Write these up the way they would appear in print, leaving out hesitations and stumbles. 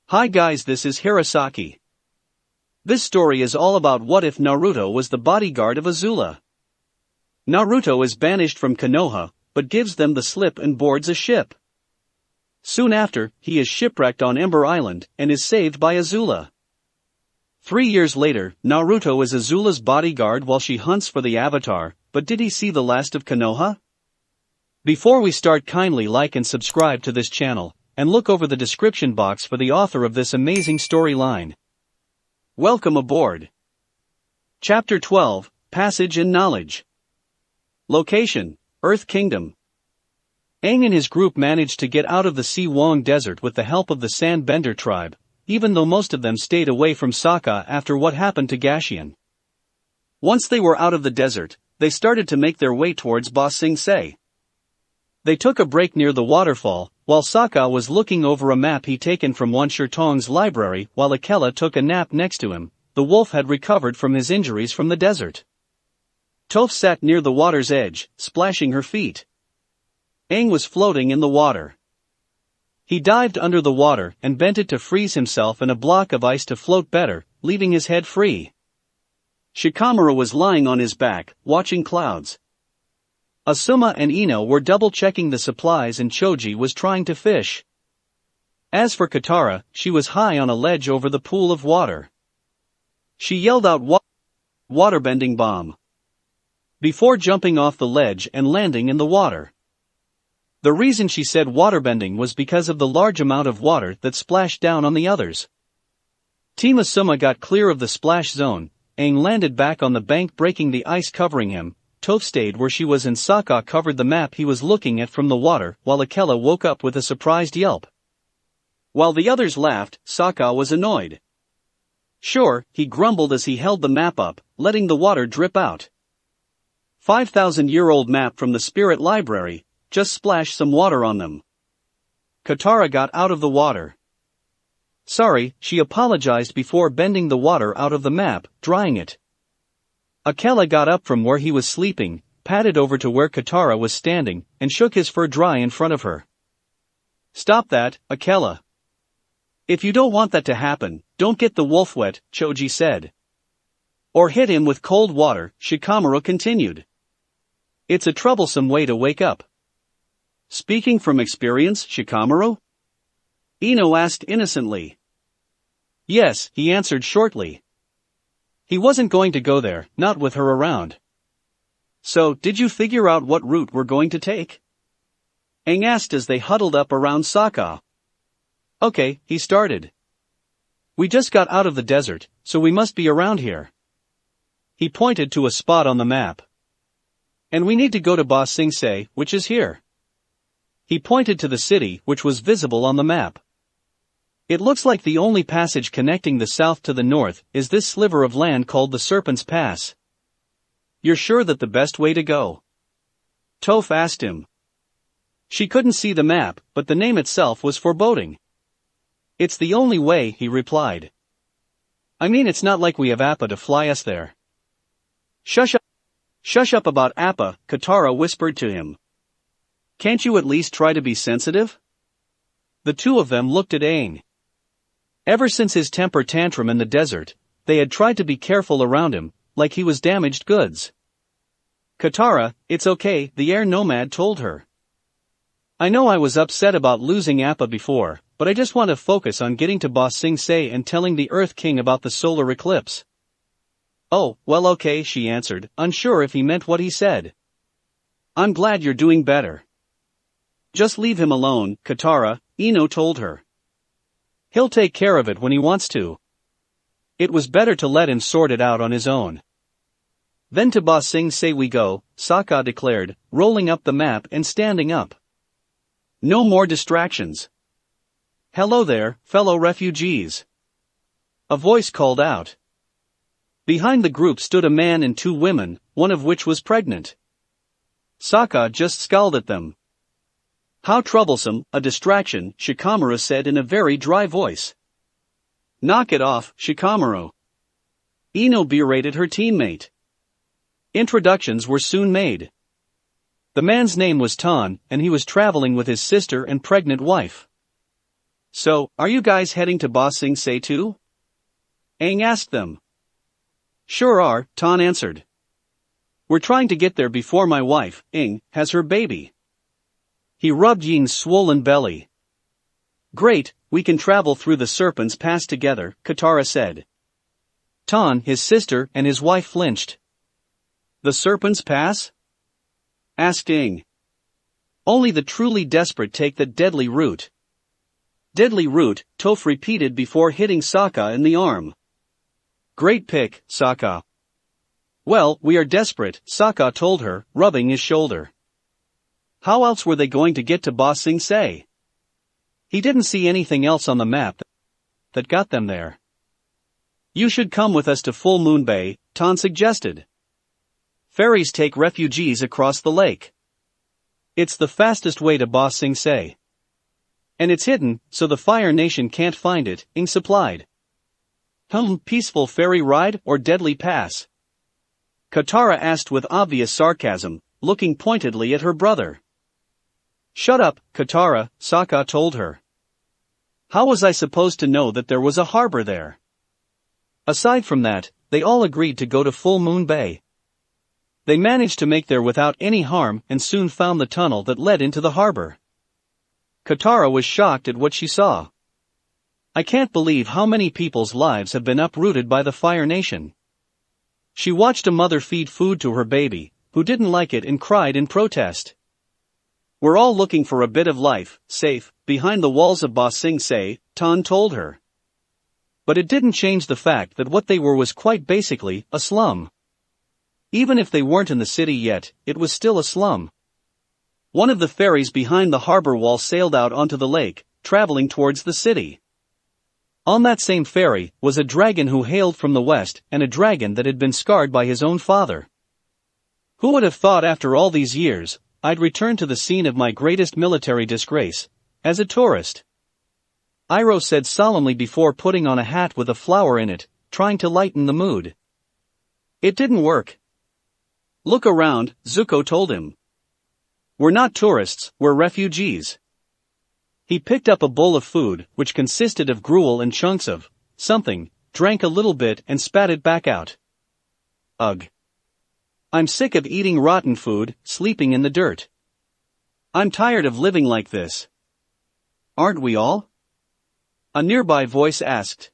Hi guys, this is Hirosaki. This story is all about what if Naruto was the bodyguard of Azula. Naruto is banished from Konoha, but gives them the slip and boards a ship. Soon after, he is shipwrecked on Ember Island, and is saved by Azula. 3 years later, Naruto is Azula's bodyguard while she hunts for the Avatar, but did he see the last of Konoha? Before we start, kindly like and subscribe to this channel, and look over the description box for the author of this amazing storyline. Welcome aboard. Chapter 12, Passage and Knowledge. Location, Earth Kingdom. Aang and his group managed to get out of the Si Wong Desert with the help of the Sandbender tribe, even though most of them stayed away from Sokka after what happened to Gashian. Once they were out of the desert, they started to make their way towards Ba Sing Se. They took a break near the waterfall, while Sokka was looking over a map he taken from Wan Shirtong's library while Akela took a nap next to him. The wolf had recovered from his injuries from the desert. Toph sat near the water's edge, splashing her feet. Aang was floating in the water. He dived under the water and bent it to freeze himself in a block of ice to float better, leaving his head free. Shikamaru was lying on his back, watching clouds. Asuma and Ino were double-checking the supplies and Choji was trying to fish. As for Katara, she was high on a ledge over the pool of water. She yelled out waterbending bomb before jumping off the ledge and landing in the water. The reason she said waterbending was because of the large amount of water that splashed down on the others. Team Asuma got clear of the splash zone. Aang landed back on the bank, breaking the ice covering him. Toph stayed where she was and Sokka covered the map he was looking at from the water while Akela woke up with a surprised yelp. While the others laughed, Sokka was annoyed. Sure, he grumbled as he held the map up, letting the water drip out. 5,000-year-old map from the Spirit Library, just splash some water on them. Katara got out of the water. Sorry, she apologized before bending the water out of the map, drying it. Akela got up from where he was sleeping, padded over to where Katara was standing, and shook his fur dry in front of her. Stop that, Akela. If you don't want that to happen, don't get the wolf wet, Choji said. Or hit him with cold water, Shikamaru continued. It's a troublesome way to wake up. Speaking from experience, Shikamaru? Ino asked innocently. Yes, he answered shortly. He wasn't going to go there, not with her around. So, did you figure out what route we're going to take? Aang asked as they huddled up around Sokka. Okay, he started. We just got out of the desert, so we must be around here. He pointed to a spot on the map. And we need to go to Ba Sing Se, which is here. He pointed to the city, which was visible on the map. It looks like the only passage connecting the south to the north is this sliver of land called the Serpent's Pass. You're sure that the best way to go? Toph asked him. She couldn't see the map, but the name itself was foreboding. It's the only way, he replied. I mean, it's not like we have Appa to fly us there. Shush up about Appa, Katara whispered to him. Can't you at least try to be sensitive? The two of them looked at Aang. Ever since his temper tantrum in the desert, they had tried to be careful around him, like he was damaged goods. Katara, it's okay, the air nomad told her. I know I was upset about losing Appa before, but I just want to focus on getting to Ba Sing Se and telling the Earth King about the solar eclipse. Oh, well okay, she answered, unsure if he meant what he said. I'm glad you're doing better. Just leave him alone, Katara, Ino told her. He'll take care of it when he wants to. It was better to let him sort it out on his own. Then to Ba Sing Se we go, Sokka declared, rolling up the map and standing up. No more distractions. Hello there, fellow refugees. A voice called out. Behind the group stood a man and two women, one of which was pregnant. Sokka just scowled at them. How troublesome, a distraction, Shikamaru said in a very dry voice. Knock it off, Shikamaru. Ino berated her teammate. Introductions were soon made. The man's name was Tan, and he was traveling with his sister and pregnant wife. So, are you guys heading to Ba Sing Se too? Aang asked them. Sure are, Tan answered. We're trying to get there before my wife, Aang, has her baby. He rubbed Ying's swollen belly. Great, we can travel through the Serpent's Pass together, Katara said. Tan, his sister, and his wife flinched. The Serpent's Pass? Asked Aang. Only the truly desperate take the deadly route. Deadly route, Toph repeated before hitting Sokka in the arm. Great pick, Sokka. Well, we are desperate, Sokka told her, rubbing his shoulder. How else were they going to get to Ba Sing Se? He didn't see anything else on the map that got them there. You should come with us to Full Moon Bay, Tan suggested. Ferries take refugees across the lake. It's the fastest way to Ba Sing Se. And it's hidden, so the Fire Nation can't find it, Aang supplied. Peaceful ferry ride or deadly pass? Katara asked with obvious sarcasm, looking pointedly at her brother. Shut up, Katara, Sokka told her. How was I supposed to know that there was a harbor there? Aside from that, they all agreed to go to Full Moon Bay. They managed to make there without any harm and soon found the tunnel that led into the harbor. Katara was shocked at what she saw. I can't believe how many people's lives have been uprooted by the Fire Nation. She watched a mother feed food to her baby, who didn't like it and cried in protest. We're all looking for a bit of life, safe, behind the walls of Ba Sing Se, Tan told her. But it didn't change the fact that what they were was quite basically a slum. Even if they weren't in the city yet, it was still a slum. One of the ferries behind the harbor wall sailed out onto the lake, traveling towards the city. On that same ferry was a dragon who hailed from the west and a dragon that had been scarred by his own father. Who would have thought after all these years, I'd return to the scene of my greatest military disgrace, as a tourist? Iroh said solemnly before putting on a hat with a flower in it, trying to lighten the mood. It didn't work. Look around, Zuko told him. We're not tourists, we're refugees. He picked up a bowl of food, which consisted of gruel and chunks of something, drank a little bit and spat it back out. Ugh. I'm sick of eating rotten food, sleeping in the dirt. I'm tired of living like this. Aren't we all? A nearby voice asked.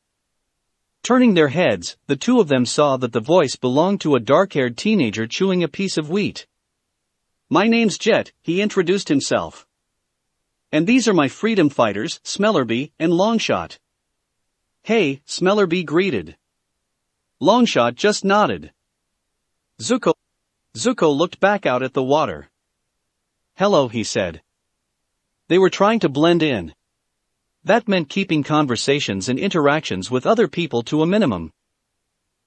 Turning their heads, the two of them saw that the voice belonged to a dark-haired teenager chewing a piece of wheat. My name's Jet, he introduced himself. And these are my freedom fighters, Smellerbee and Longshot. Hey, Smellerbee greeted. Longshot just nodded. Zuko looked back out at the water. Hello, he said. They were trying to blend in. That meant keeping conversations and interactions with other people to a minimum.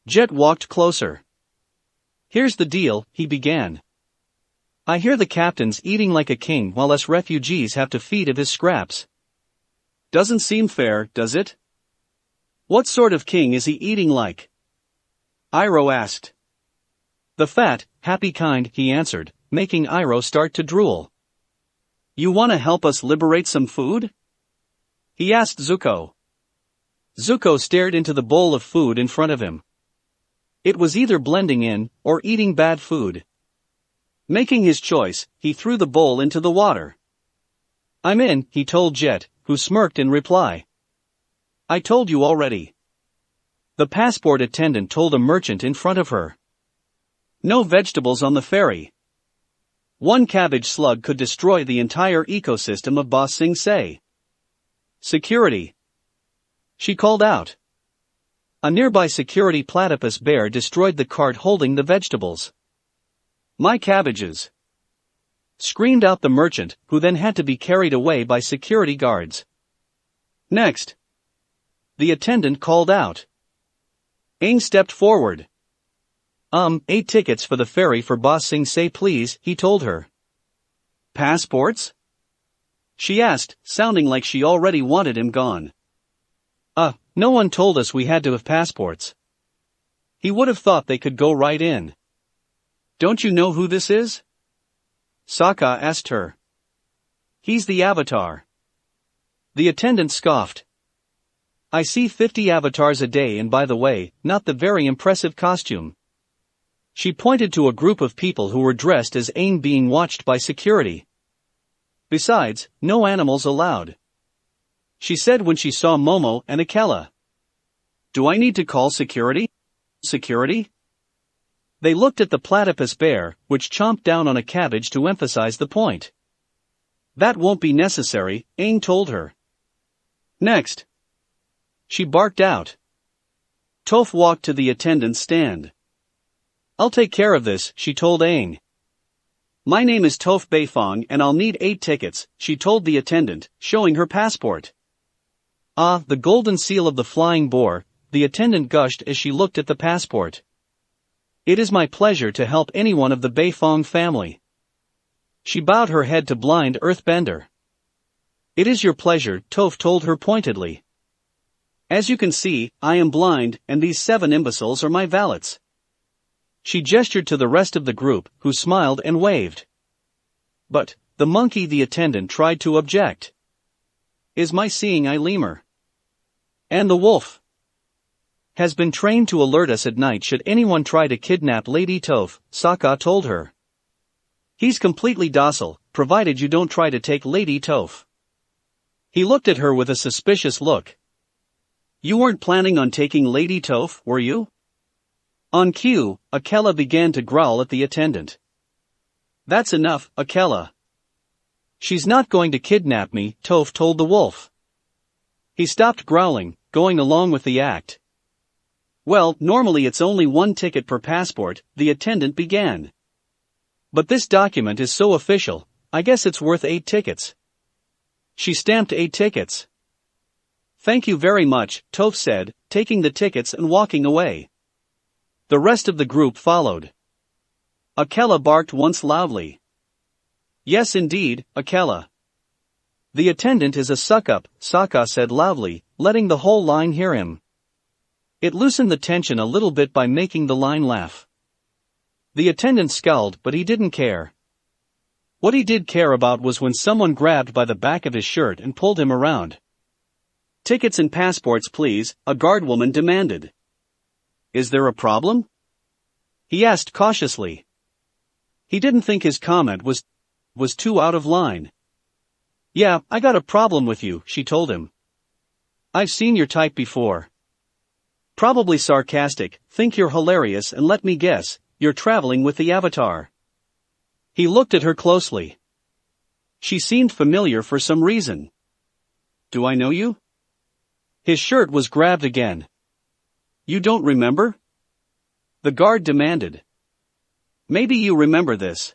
Jet walked closer. Here's the deal, he began. I hear the captain's eating like a king while us refugees have to feed of his scraps. Doesn't seem fair, does it? What sort of king is he eating like? Iroh asked. The fat, happy kind, he answered, making Iroh start to drool. You want to help us liberate some food? He asked Zuko. Zuko stared into the bowl of food in front of him. It was either blending in, or eating bad food. Making his choice, he threw the bowl into the water. I'm in, he told Jet, who smirked in reply. I told you already. The passport attendant told a merchant in front of her. No vegetables on the ferry. One cabbage slug could destroy the entire ecosystem of Ba Sing Se. Security. She called out. A nearby security platypus bear destroyed the cart holding the vegetables. My cabbages! Screamed out the merchant, who then had to be carried away by security guards. Next. The attendant called out. Aang stepped forward. 8 tickets for the ferry for Ba Sing Se please, he told her. Passports? She asked, sounding like she already wanted him gone. No one told us we had to have passports. He would have thought they could go right in. Don't you know who this is? Sokka asked her. He's the Avatar. The attendant scoffed. I see 50 avatars a day, and by the way, not the very impressive costume. She pointed to a group of people who were dressed as Aang being watched by security. Besides, no animals allowed. She said when she saw Momo and Akela. Do I need to call security? Security? They looked at the platypus bear, which chomped down on a cabbage to emphasize the point. That won't be necessary, Aang told her. Next. She barked out. Toph walked to the attendant's stand. I'll take care of this, she told Aang. My name is Toph Beifong and I'll need 8 tickets, she told the attendant, showing her passport. Ah, the golden seal of the flying boar, the attendant gushed as she looked at the passport. It is my pleasure to help anyone of the Beifong family. She bowed her head to blind earthbender. It is your pleasure, Toph told her pointedly. As you can see, I am blind, and these 7 imbeciles are my valets. She gestured to the rest of the group, who smiled and waved. But, the monkey, the attendant tried to object. Is my seeing eye lemur? And the wolf has been trained to alert us at night should anyone try to kidnap Lady Toph, Sokka told her. He's completely docile, provided you don't try to take Lady Toph. He looked at her with a suspicious look. You weren't planning on taking Lady Toph, were you? On cue, Akela began to growl at the attendant. That's enough, Akela. She's not going to kidnap me, Toph told the wolf. He stopped growling, going along with the act. Well, normally it's only 1 ticket per passport, the attendant began. But this document is so official, I guess it's worth 8 tickets. She stamped 8 tickets. Thank you very much, Toph said, taking the tickets and walking away. The rest of the group followed. Akela barked once loudly. Yes indeed, Akela. The attendant is a suck-up, Sokka said loudly, letting the whole line hear him. It loosened the tension a little bit by making the line laugh. The attendant scowled, but he didn't care. What he did care about was when someone grabbed by the back of his shirt and pulled him around. Tickets and passports please, a guardwoman demanded. Is there a problem? He asked cautiously. He didn't think his comment was too out of line. Yeah, I got a problem with you, she told him. I've seen your type before. Probably sarcastic, think you're hilarious, and let me guess, you're traveling with the Avatar. He looked at her closely. She seemed familiar for some reason. Do I know you? His shirt was grabbed again. You don't remember? The guard demanded. Maybe you remember this.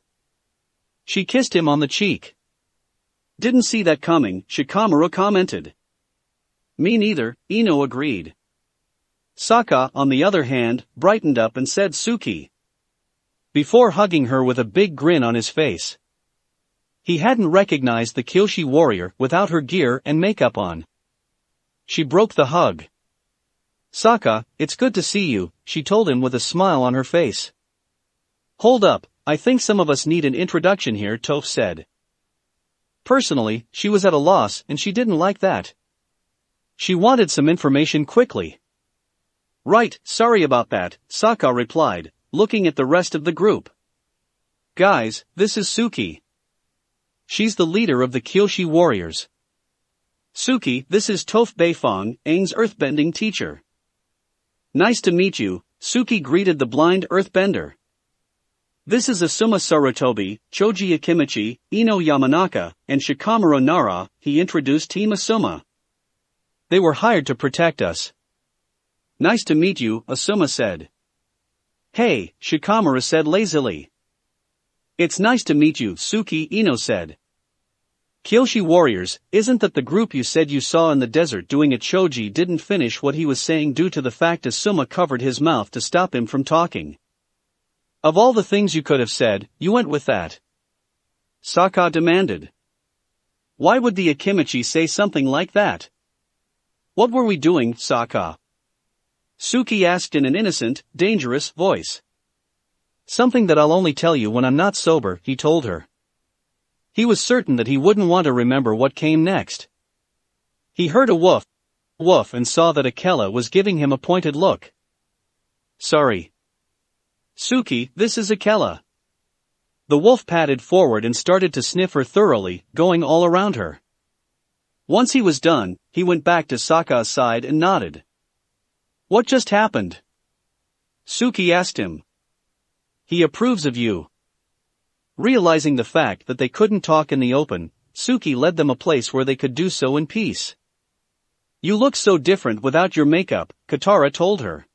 She kissed him on the cheek. Didn't see that coming, Shikamaru commented. Me neither, Ino agreed. Sokka, on the other hand, brightened up and said Suki. Before hugging her with a big grin on his face. He hadn't recognized the Kyoshi warrior without her gear and makeup on. She broke the hug. Sokka, it's good to see you, she told him with a smile on her face. Hold up, I think some of us need an introduction here, Toph said. Personally, she was at a loss and she didn't like that. She wanted some information quickly. Right, sorry about that, Sokka replied, looking at the rest of the group. Guys, this is Suki. She's the leader of the Kyoshi warriors. Suki, this is Toph Beifong, Aang's earthbending teacher. Nice to meet you, Suki greeted the blind earthbender. This is Asuma Sarutobi, Choji Akimichi, Ino Yamanaka, and Shikamaru Nara, he introduced Team Asuma. They were hired to protect us. Nice to meet you, Asuma said. Hey, Shikamaru said lazily. It's nice to meet you, Suki, Ino said. Kyoshi warriors, isn't that the group you said you saw in the desert doing it? Choji didn't finish what he was saying due to the fact Asuma covered his mouth to stop him from talking. Of all the things you could have said, you went with that. Sokka demanded. Why would the Akimichi say something like that? What were we doing, Sokka? Suki asked in an innocent, dangerous voice. Something that I'll only tell you when I'm not sober, he told her. He was certain that he wouldn't want to remember what came next. He heard a woof, woof and saw that Akela was giving him a pointed look. Sorry. Suki, this is Akela. The wolf padded forward and started to sniff her thoroughly, going all around her. Once he was done, he went back to Sokka's side and nodded. What just happened? Suki asked him. He approves of you. Realizing the fact that they couldn't talk in the open, Suki led them a place where they could do so in peace. You look so different without your makeup, Katara told her.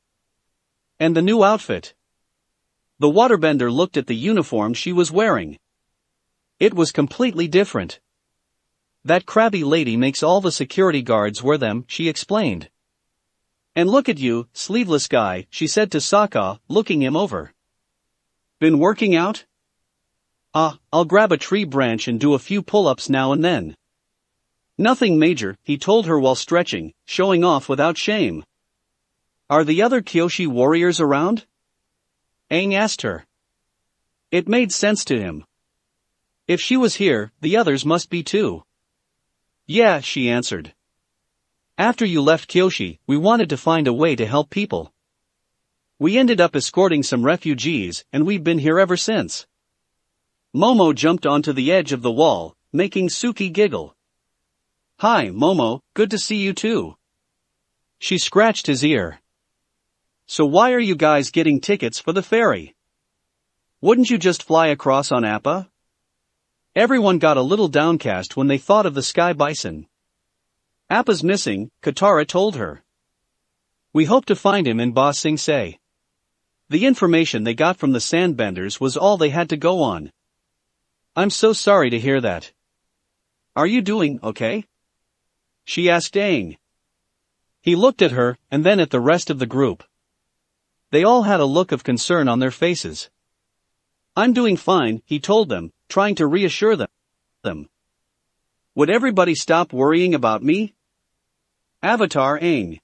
And the new outfit. The waterbender looked at the uniform she was wearing. It was completely different. That crabby lady makes all the security guards wear them, she explained. And look at you, sleeveless guy, she said to Sokka, looking him over. Been working out? I'll grab a tree branch and do a few pull-ups now and then. Nothing major, he told her while stretching, showing off without shame. Are the other Kyoshi warriors around? Aang asked her. It made sense to him. If she was here, the others must be too. Yeah, she answered. After you left Kyoshi, we wanted to find a way to help people. We ended up escorting some refugees, and we've been here ever since. Momo jumped onto the edge of the wall, making Suki giggle. Hi, Momo, good to see you too. She scratched his ear. So why are you guys getting tickets for the ferry? Wouldn't you just fly across on Appa? Everyone got a little downcast when they thought of the sky bison. Appa's missing, Katara told her. We hope to find him in Ba Sing Se. The information they got from the sandbenders was all they had to go on. I'm so sorry to hear that. Are you doing okay? She asked Aang. He looked at her, and then at the rest of the group. They all had a look of concern on their faces. I'm doing fine, he told them, trying to reassure them. Would everybody stop worrying about me? Avatar Aang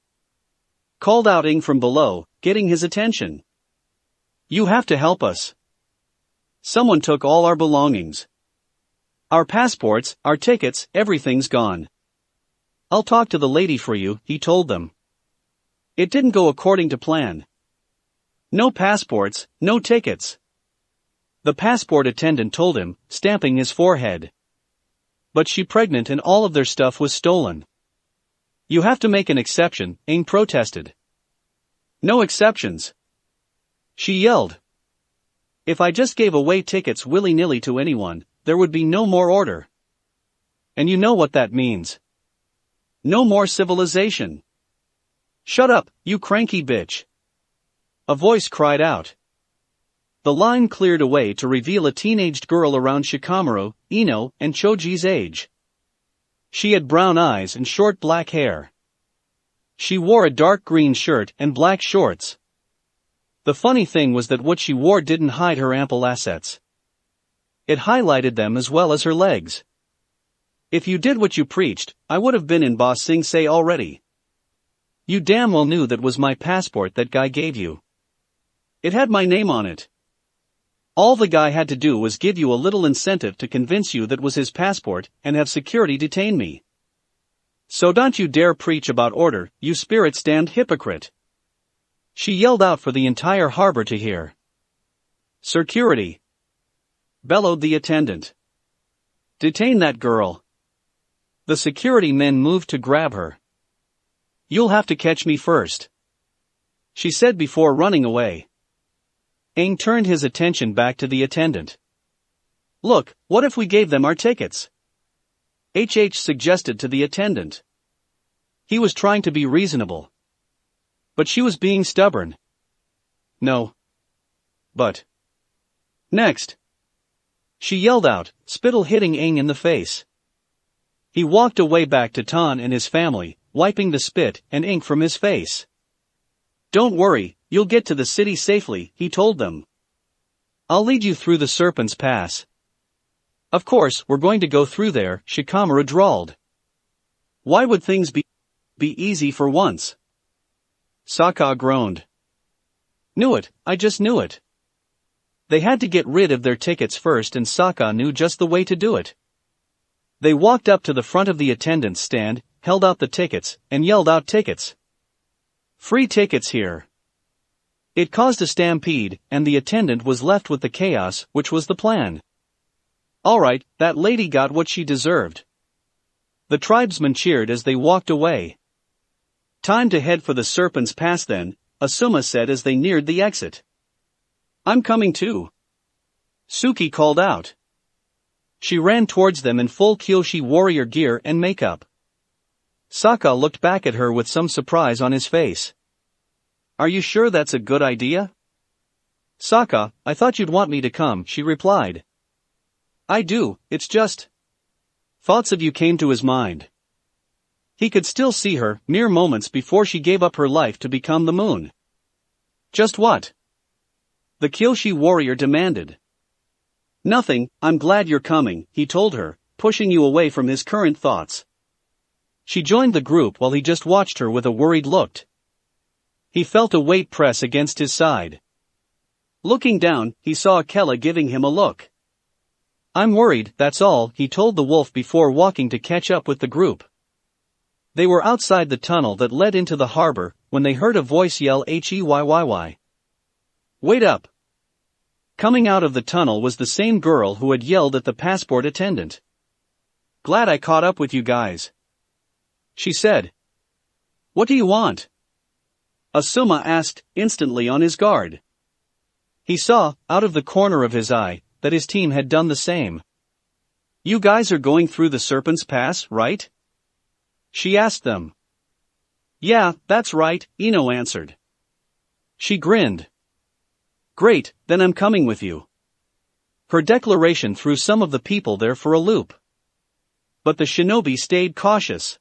called out Aang from below, getting his attention. You have to help us. Someone took all our belongings. Our passports, our tickets, everything's gone. I'll talk to the lady for you, he told them. It didn't go according to plan. No passports, no tickets. The passport attendant told him, stamping his forehead. But she's pregnant and all of their stuff was stolen. You have to make an exception, Aang protested. No exceptions. She yelled. If I just gave away tickets willy-nilly to anyone, there would be no more order. And you know what that means. No more civilization. Shut up, you cranky bitch. A voice cried out. The line cleared away to reveal a teenaged girl around Shikamaru, Ino, and Choji's age. She had brown eyes and short black hair. She wore a dark green shirt and black shorts. The funny thing was that what she wore didn't hide her ample assets. It highlighted them as well as her legs. If you did what you preached, I would have been in Ba Sing Se already. You damn well knew that was my passport that guy gave you. It had my name on it. All the guy had to do was give you a little incentive to convince you that was his passport and have security detain me. So don't you dare preach about order, you spirit-stand hypocrite. She yelled out for the entire harbor to hear. Security! Bellowed the attendant. Detain that girl. The security men moved to grab her. You'll have to catch me first, she said before running away. Aang turned his attention back to the attendant. Look, what if we gave them our tickets? HH suggested to the attendant. He was trying to be reasonable. But she was being stubborn. No. But. Next. She yelled out, spittle hitting Aang in the face. He walked away back to Tan and his family, wiping the spit and ink from his face. Don't worry, you'll get to the city safely, he told them. I'll lead you through the Serpent's Pass. Of course, we're going to go through there, Shikamaru drawled. Why would things be easy for once? Sokka groaned. Knew it, I just knew it. They had to get rid of their tickets first and Sokka knew just the way to do it. They walked up to the front of the attendant's stand, held out the tickets, and yelled out tickets. Free tickets here. It caused a stampede, and the attendant was left with the chaos, which was the plan. Alright, that lady got what she deserved. The tribesmen cheered as they walked away. Time to head for the Serpent's Pass then, Azula said as they neared the exit. I'm coming too. Suki called out. She ran towards them in full Kyoshi warrior gear and makeup. Sokka looked back at her with some surprise on his face. Are you sure that's a good idea? Sokka, I thought you'd want me to come, she replied. I do, it's just. Thoughts of you came to his mind. He could still see her, mere moments before she gave up her life to become the moon. Just what? The Kyoshi warrior demanded. Nothing, I'm glad you're coming, he told her, pushing you away from his current thoughts. She joined the group while he just watched her with a worried look. He felt a weight press against his side. Looking down, he saw Akela giving him a look. I'm worried, that's all, he told the wolf before walking to catch up with the group. They were outside the tunnel that led into the harbor, when they heard a voice yell Heyyyy. Wait up! Coming out of the tunnel was the same girl who had yelled at the passport attendant. Glad I caught up with you guys. She said. What do you want? Azula asked, instantly on his guard. He saw, out of the corner of his eye, that his team had done the same. You guys are going through the Serpent's Pass, right? She asked them. Yeah, that's right, Ino answered. She grinned. Great, then I'm coming with you. Her declaration threw some of the people there for a loop. But the shinobi stayed cautious.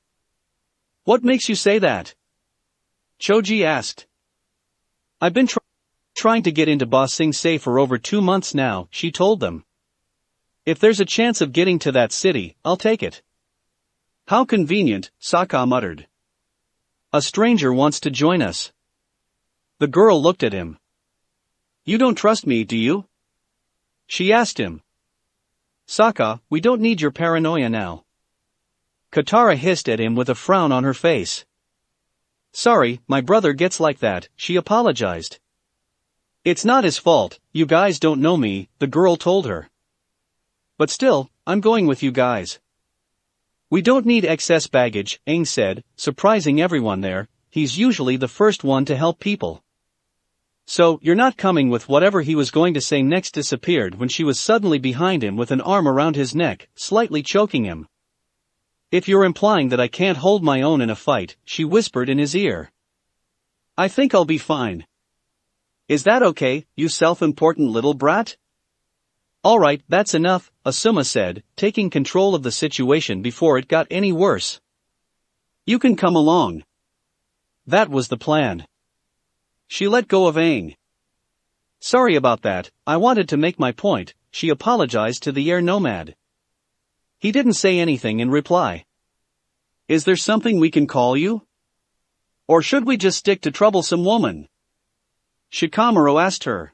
What makes you say that? Choji asked. I've been trying to get into Ba Sing Se for over 2 months now, she told them. If there's a chance of getting to that city, I'll take it. How convenient, Sokka muttered. A stranger wants to join us. The girl looked at him. You don't trust me, do you? She asked him. Sokka, we don't need your paranoia now. Katara hissed at him with a frown on her face. Sorry, my brother gets like that, she apologized. It's not his fault, you guys don't know me, the girl told her. But still, I'm going with you guys. We don't need excess baggage, Aang said, surprising everyone there, he's usually the first one to help people. So, you're not coming with whatever he was going to say next disappeared when she was suddenly behind him with an arm around his neck, slightly choking him. If you're implying that I can't hold my own in a fight, she whispered in his ear. I think I'll be fine. Is that okay, you self-important little brat? Alright, that's enough, Azula said, taking control of the situation before it got any worse. You can come along. That was the plan. She let go of Aang. Sorry about that, I wanted to make my point, she apologized to the air nomad. He didn't say anything in reply. Is there something we can call you? Or should we just stick to troublesome woman? Shikamaru asked her.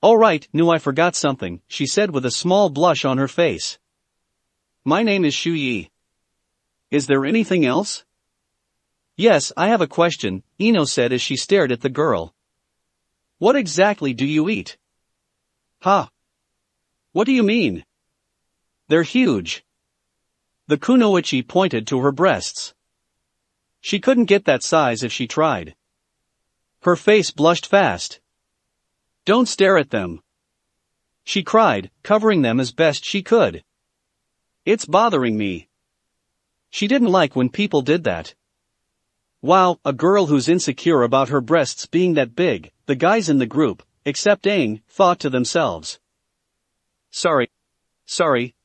Oh right, knew I forgot something, she said with a small blush on her face. My name is Shu Yi. Is there anything else? Yes, I have a question, Ino said as she stared at the girl. What exactly do you eat? Huh? What do you mean? They're huge. The kunoichi pointed to her breasts. She couldn't get that size if she tried. Her face blushed fast. Don't stare at them. She cried, covering them as best she could. It's bothering me. She didn't like when people did that. Wow, a girl who's insecure about her breasts being that big, the guys in the group, except Aang, thought to themselves. Sorry,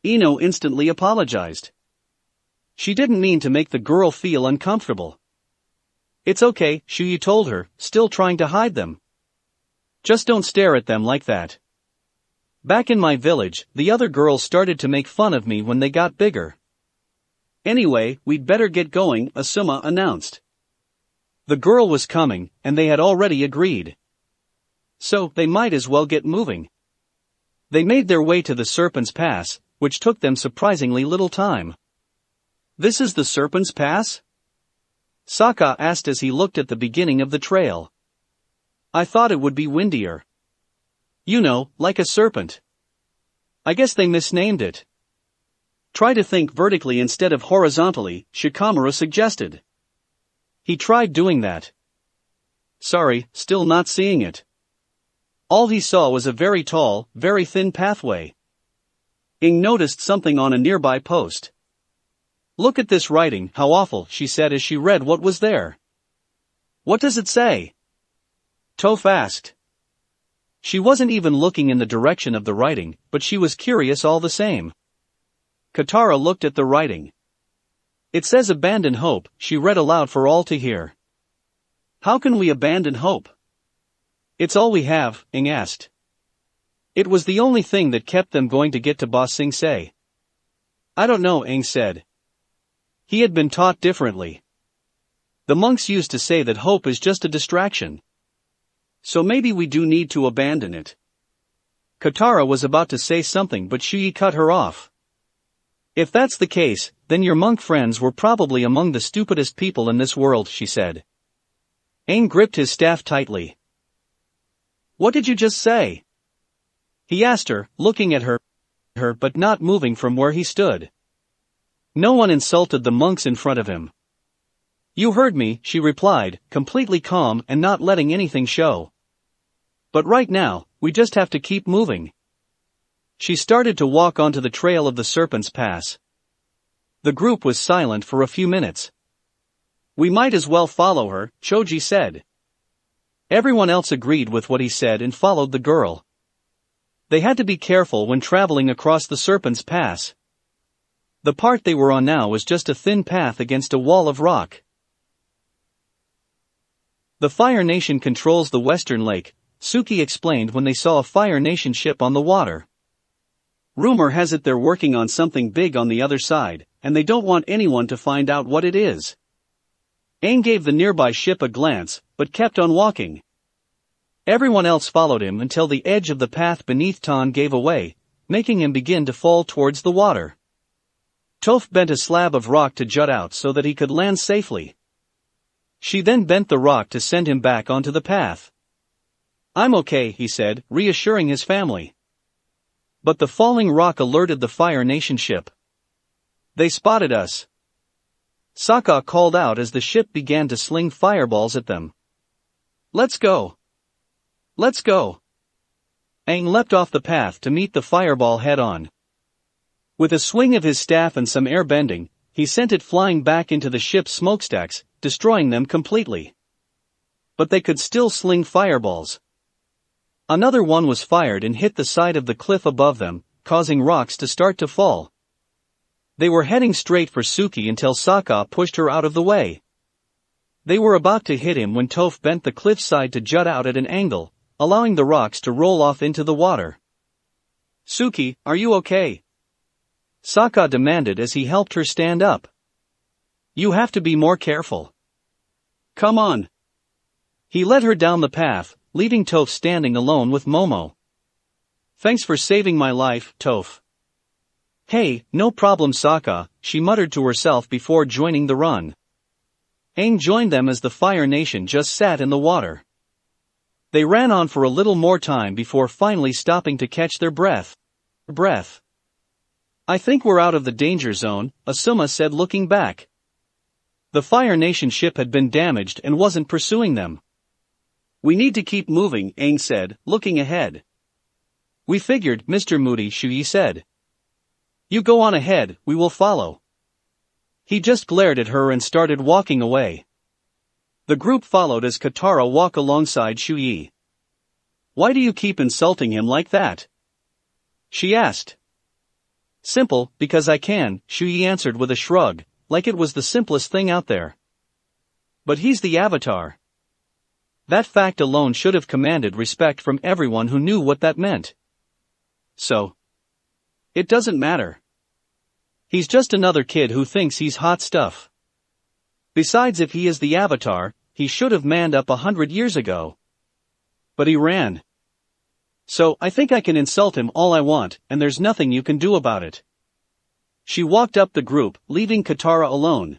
Ino instantly apologized. She didn't mean to make the girl feel uncomfortable. It's okay, Shuyi told her, still trying to hide them. Just don't stare at them like that. Back in my village, the other girls started to make fun of me when they got bigger. Anyway, we'd better get going, Azula announced. The girl was coming, and they had already agreed. So, they might as well get moving. They made their way to the Serpent's Pass, which took them surprisingly little time. This is the Serpent's Pass? Sokka asked as he looked at the beginning of the trail. I thought it would be windier. You know, like a serpent. I guess they misnamed it. Try to think vertically instead of horizontally, Shikamaru suggested. He tried doing that. Sorry, still not seeing it. All he saw was a very tall, very thin pathway. Aang noticed something on a nearby post. Look at this writing, how awful, she said as she read what was there. What does it say? Toph asked. She wasn't even looking in the direction of the writing, but she was curious all the same. Katara looked at the writing. It says abandon hope, she read aloud for all to hear. How can we abandon hope? It's all we have, Aang asked. It was the only thing that kept them going to get to Ba Sing Se. I don't know, Aang said. He had been taught differently. The monks used to say that hope is just a distraction. So maybe we do need to abandon it. Katara was about to say something but Shui cut her off. If that's the case, then your monk friends were probably among the stupidest people in this world, she said. Aang gripped his staff tightly. What did you just say? He asked her, looking at her but not moving from where he stood. No one insulted the monks in front of him. You heard me, she replied, completely calm and not letting anything show. But right now, we just have to keep moving. She started to walk onto the trail of the Serpent's Pass. The group was silent for a few minutes. We might as well follow her, Choji said. Everyone else agreed with what he said and followed the girl. They had to be careful when traveling across the Serpent's Pass. The part they were on now was just a thin path against a wall of rock. The Fire Nation controls the Western Lake, Suki explained when they saw a Fire Nation ship on the water. Rumor has it they're working on something big on the other side, and they don't want anyone to find out what it is. Aang gave the nearby ship a glance, but kept on walking. Everyone else followed him until the edge of the path beneath Tan gave away, making him begin to fall towards the water. Toph bent a slab of rock to jut out so that he could land safely. She then bent the rock to send him back onto the path. I'm okay, he said, reassuring his family. But the falling rock alerted the Fire Nation ship. They spotted us. Sokka called out as the ship began to sling fireballs at them. Let's go. Let's go. Aang leapt off the path to meet the fireball head-on. With a swing of his staff and some air bending, he sent it flying back into the ship's smokestacks, destroying them completely. But they could still sling fireballs. Another one was fired and hit the side of the cliff above them, causing rocks to start to fall. They were heading straight for Suki until Sokka pushed her out of the way. They were about to hit him when Toph bent the cliffside to jut out at an angle, allowing the rocks to roll off into the water. Suki, are you okay? Sokka demanded as he helped her stand up. You have to be more careful. Come on. He led her down the path, leaving Toph standing alone with Momo. Thanks for saving my life, Toph. Hey, no problem Sokka, she muttered to herself before joining the run. Aang joined them as the Fire Nation just sat in the water. They ran on for a little more time before finally stopping to catch their breath. I think we're out of the danger zone, Asuma said looking back. The Fire Nation ship had been damaged and wasn't pursuing them. We need to keep moving, Aang said, looking ahead. We figured, Mr. Moody, Shui said. You go on ahead, we will follow. He just glared at her and started walking away. The group followed as Katara walked alongside Shui. Why do you keep insulting him like that? She asked. Simple, because I can, Shui answered with a shrug, like it was the simplest thing out there. But he's the Avatar. That fact alone should have commanded respect from everyone who knew what that meant. So. It doesn't matter. He's just another kid who thinks he's hot stuff. Besides, if he is the Avatar, he should have manned up 100 years ago. But he ran. So, I think I can insult him all I want, and there's nothing you can do about it. she walked up the group, leaving Katara alone.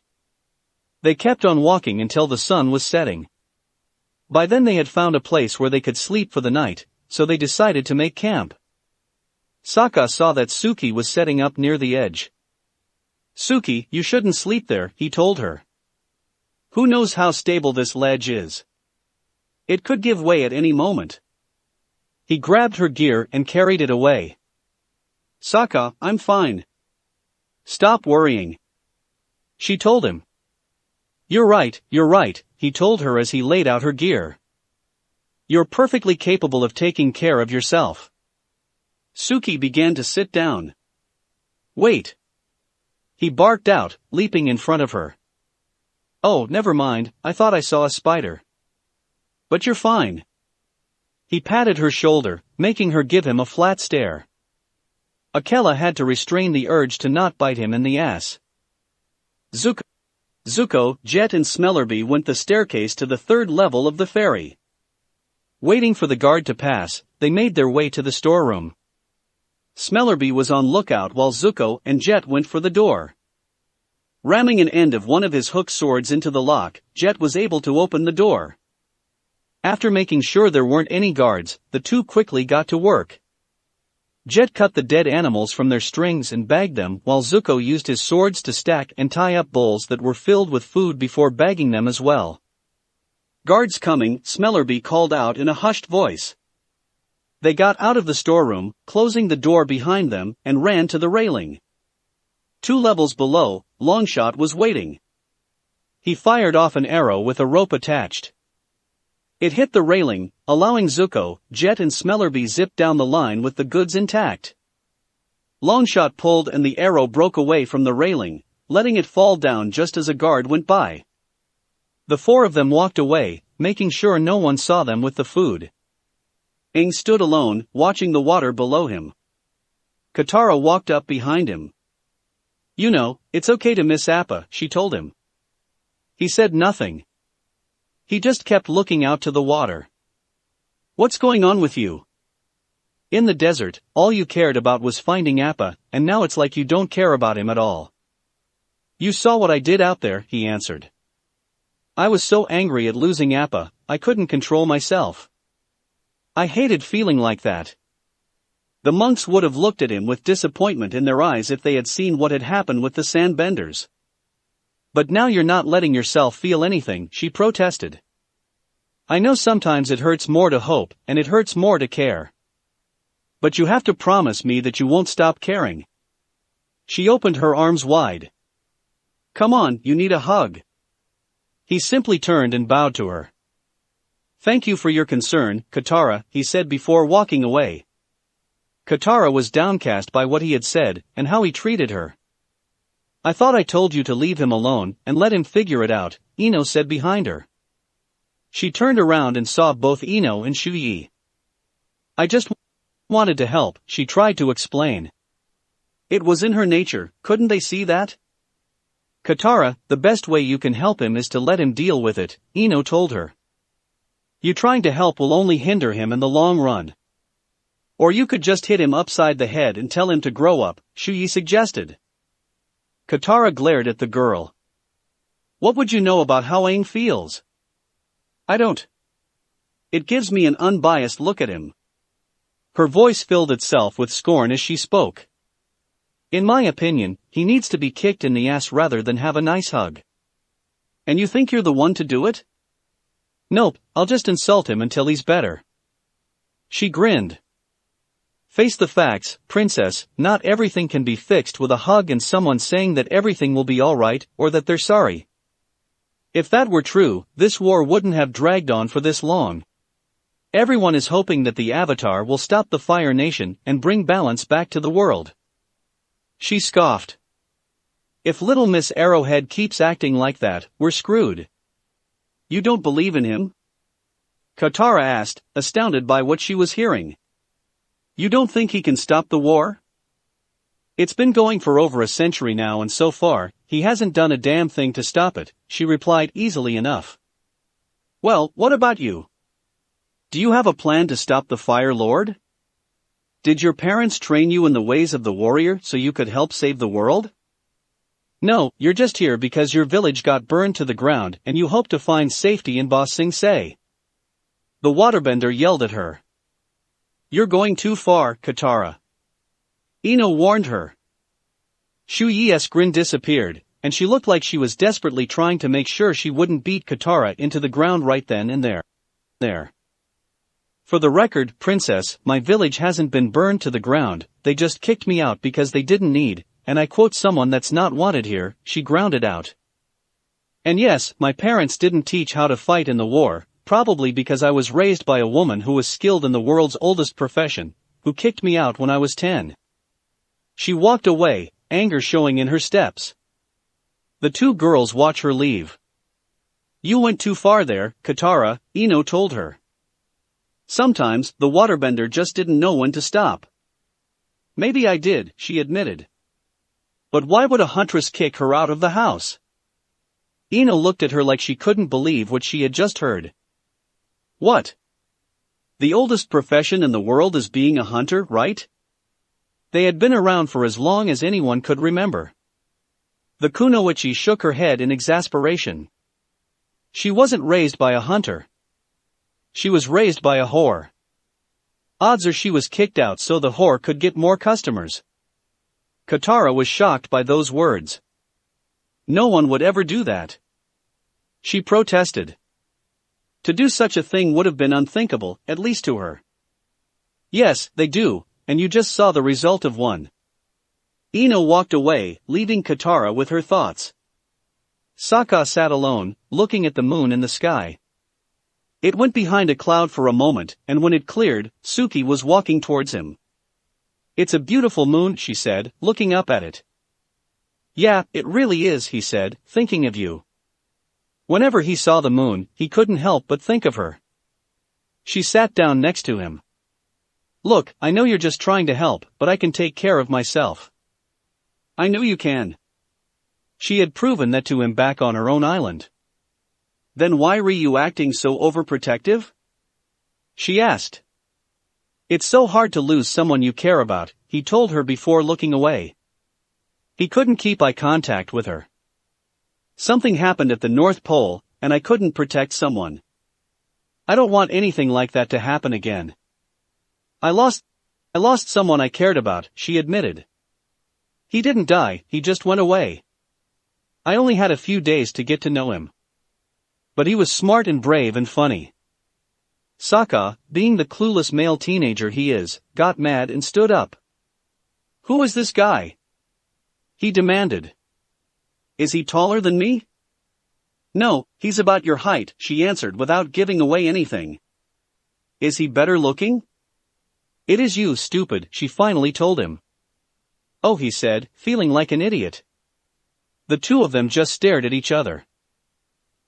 They kept on walking until the sun was setting. By then they had found a place where they could sleep for the night, so they decided to make camp. Sokka saw that Suki was setting up near the edge. "Suki, you shouldn't sleep there," he told her. "Who knows how stable this ledge is? It could give way at any moment." He grabbed her gear and carried it away. "Sokka, I'm fine. Stop worrying," she told him. You're right, he told her as he laid out her gear. "You're perfectly capable of taking care of yourself." Suki began to sit down. "Wait!" he barked out, leaping in front of her. "Oh, never mind, I thought I saw a spider." "But you're fine." He patted her shoulder, making her give him a flat stare. Akela had to restrain the urge to not bite him in the ass. Zuko, Jet and Smellerbee went the staircase to the third level of the ferry. Waiting for the guard to pass, they made their way to the storeroom. Smellerbee was on lookout while Zuko and Jet went for the door. Ramming an end of one of his hook swords into the lock, Jet was able to open the door. After making sure there weren't any guards, the two quickly got to work. Jet cut the dead animals from their strings and bagged them while Zuko used his swords to stack and tie up bowls that were filled with food before bagging them as well. "Guards coming," Smellerbee called out in a hushed voice. They got out of the storeroom, closing the door behind them, and ran to the railing. 2 levels below, Longshot was waiting. He fired off an arrow with a rope attached. It hit the railing, allowing Zuko, Jet and Smellerbee zip down the line with the goods intact. Longshot pulled and the arrow broke away from the railing, letting it fall down just as a guard went by. The 4 of them walked away, making sure no one saw them with the food. Aang stood alone, watching the water below him. Katara walked up behind him. "You know, it's okay to miss Appa," she told him. He said nothing. He just kept looking out to the water. "What's going on with you? In the desert, all you cared about was finding Appa, and now it's like you don't care about him at all." "You saw what I did out there," he answered. "I was so angry at losing Appa, I couldn't control myself. I hated feeling like that." The monks would have looked at him with disappointment in their eyes if they had seen what had happened with the sandbenders. "But now you're not letting yourself feel anything," she protested. "I know sometimes it hurts more to hope, and it hurts more to care. But you have to promise me that you won't stop caring." She opened her arms wide. "Come on, you need a hug." He simply turned and bowed to her. "Thank you for your concern, Katara," he said before walking away. Katara was downcast by what he had said, and how he treated her. "I thought I told you to leave him alone, and let him figure it out," Ino said behind her. She turned around and saw both Ino and Shu Yi. "I just wanted to help," she tried to explain. It was in her nature, couldn't they see that? "Katara, the best way you can help him is to let him deal with it," Ino told her. "You trying to help will only hinder him in the long run. Or you could just hit him upside the head and tell him to grow up," Shu Yi suggested. Katara glared at the girl. "What would you know about how Aang feels?" "I don't. It gives me an unbiased look at him." Her voice filled itself with scorn as she spoke. "In my opinion, he needs to be kicked in the ass rather than have a nice hug." "And you think you're the one to do it?" "Nope, I'll just insult him until he's better." She grinned. "Face the facts, princess, not everything can be fixed with a hug and someone saying that everything will be alright, or that they're sorry. If that were true, this war wouldn't have dragged on for this long. Everyone is hoping that the Avatar will stop the Fire Nation and bring balance back to the world." She scoffed. "If little Miss Arrowhead keeps acting like that, we're screwed." "You don't believe in him?" Katara asked, astounded by what she was hearing. "You don't think he can stop the war? It's been going for over a century now and so far, he hasn't done a damn thing to stop it," she replied easily enough. "Well, what about you? Do you have a plan to stop the Fire Lord? Did your parents train you in the ways of the warrior so you could help save the world?" No, you're just here because your village got burned to the ground and you hope to find safety in Ba Sing Se. The waterbender yelled at her. You're going too far, Katara. Ino warned her. Shu Yi's grin disappeared, and she looked like she was desperately trying to make sure she wouldn't beat Katara into the ground right then and there. For the record, princess, my village hasn't been burned to the ground, they just kicked me out because they didn't need, and I quote someone that's not wanted here, she grounded out. And yes, my parents didn't teach how to fight in the war, probably because I was raised by a woman who was skilled in the world's oldest profession, who kicked me out when I was 10. She walked away, anger showing in her steps. The two girls watch her leave. You went too far there, Katara, Ino told her. Sometimes, the waterbender just didn't know when to stop. Maybe I did, she admitted. But why would a huntress kick her out of the house? Ino looked at her like she couldn't believe what she had just heard. What? The oldest profession in the world is being a hunter, right? They had been around for as long as anyone could remember. The kunoichi shook her head in exasperation. She wasn't raised by a hunter. She was raised by a whore. Odds are she was kicked out so the whore could get more customers. Katara was shocked by those words. No one would ever do that. She protested. To do such a thing would have been unthinkable, at least to her. Yes, they do, and you just saw the result of one. Ino walked away, leaving Katara with her thoughts. Sokka sat alone, looking at the moon in the sky. It went behind a cloud for a moment, and when it cleared, Suki was walking towards him. It's a beautiful moon, she said, looking up at it. Yeah, it really is, he said, thinking of you. Whenever he saw the moon, he couldn't help but think of her. She sat down next to him. Look, I know you're just trying to help, but I can take care of myself. I know you can. She had proven that to him back on her own island. Then why were you acting so overprotective? She asked. It's so hard to lose someone you care about, he told her before looking away. He couldn't keep eye contact with her. Something happened at the North Pole, and I couldn't protect someone. I don't want anything like that to happen again. I lost someone I cared about, she admitted. He didn't die, he just went away. I only had a few days to get to know him. But he was smart and brave and funny. Sokka, being the clueless male teenager he is, got mad and stood up. Who is this guy? He demanded. Is he taller than me? No, he's about your height, she answered without giving away anything. Is he better looking? It is you, stupid, she finally told him. Oh, he said, feeling like an idiot. The two of them just stared at each other.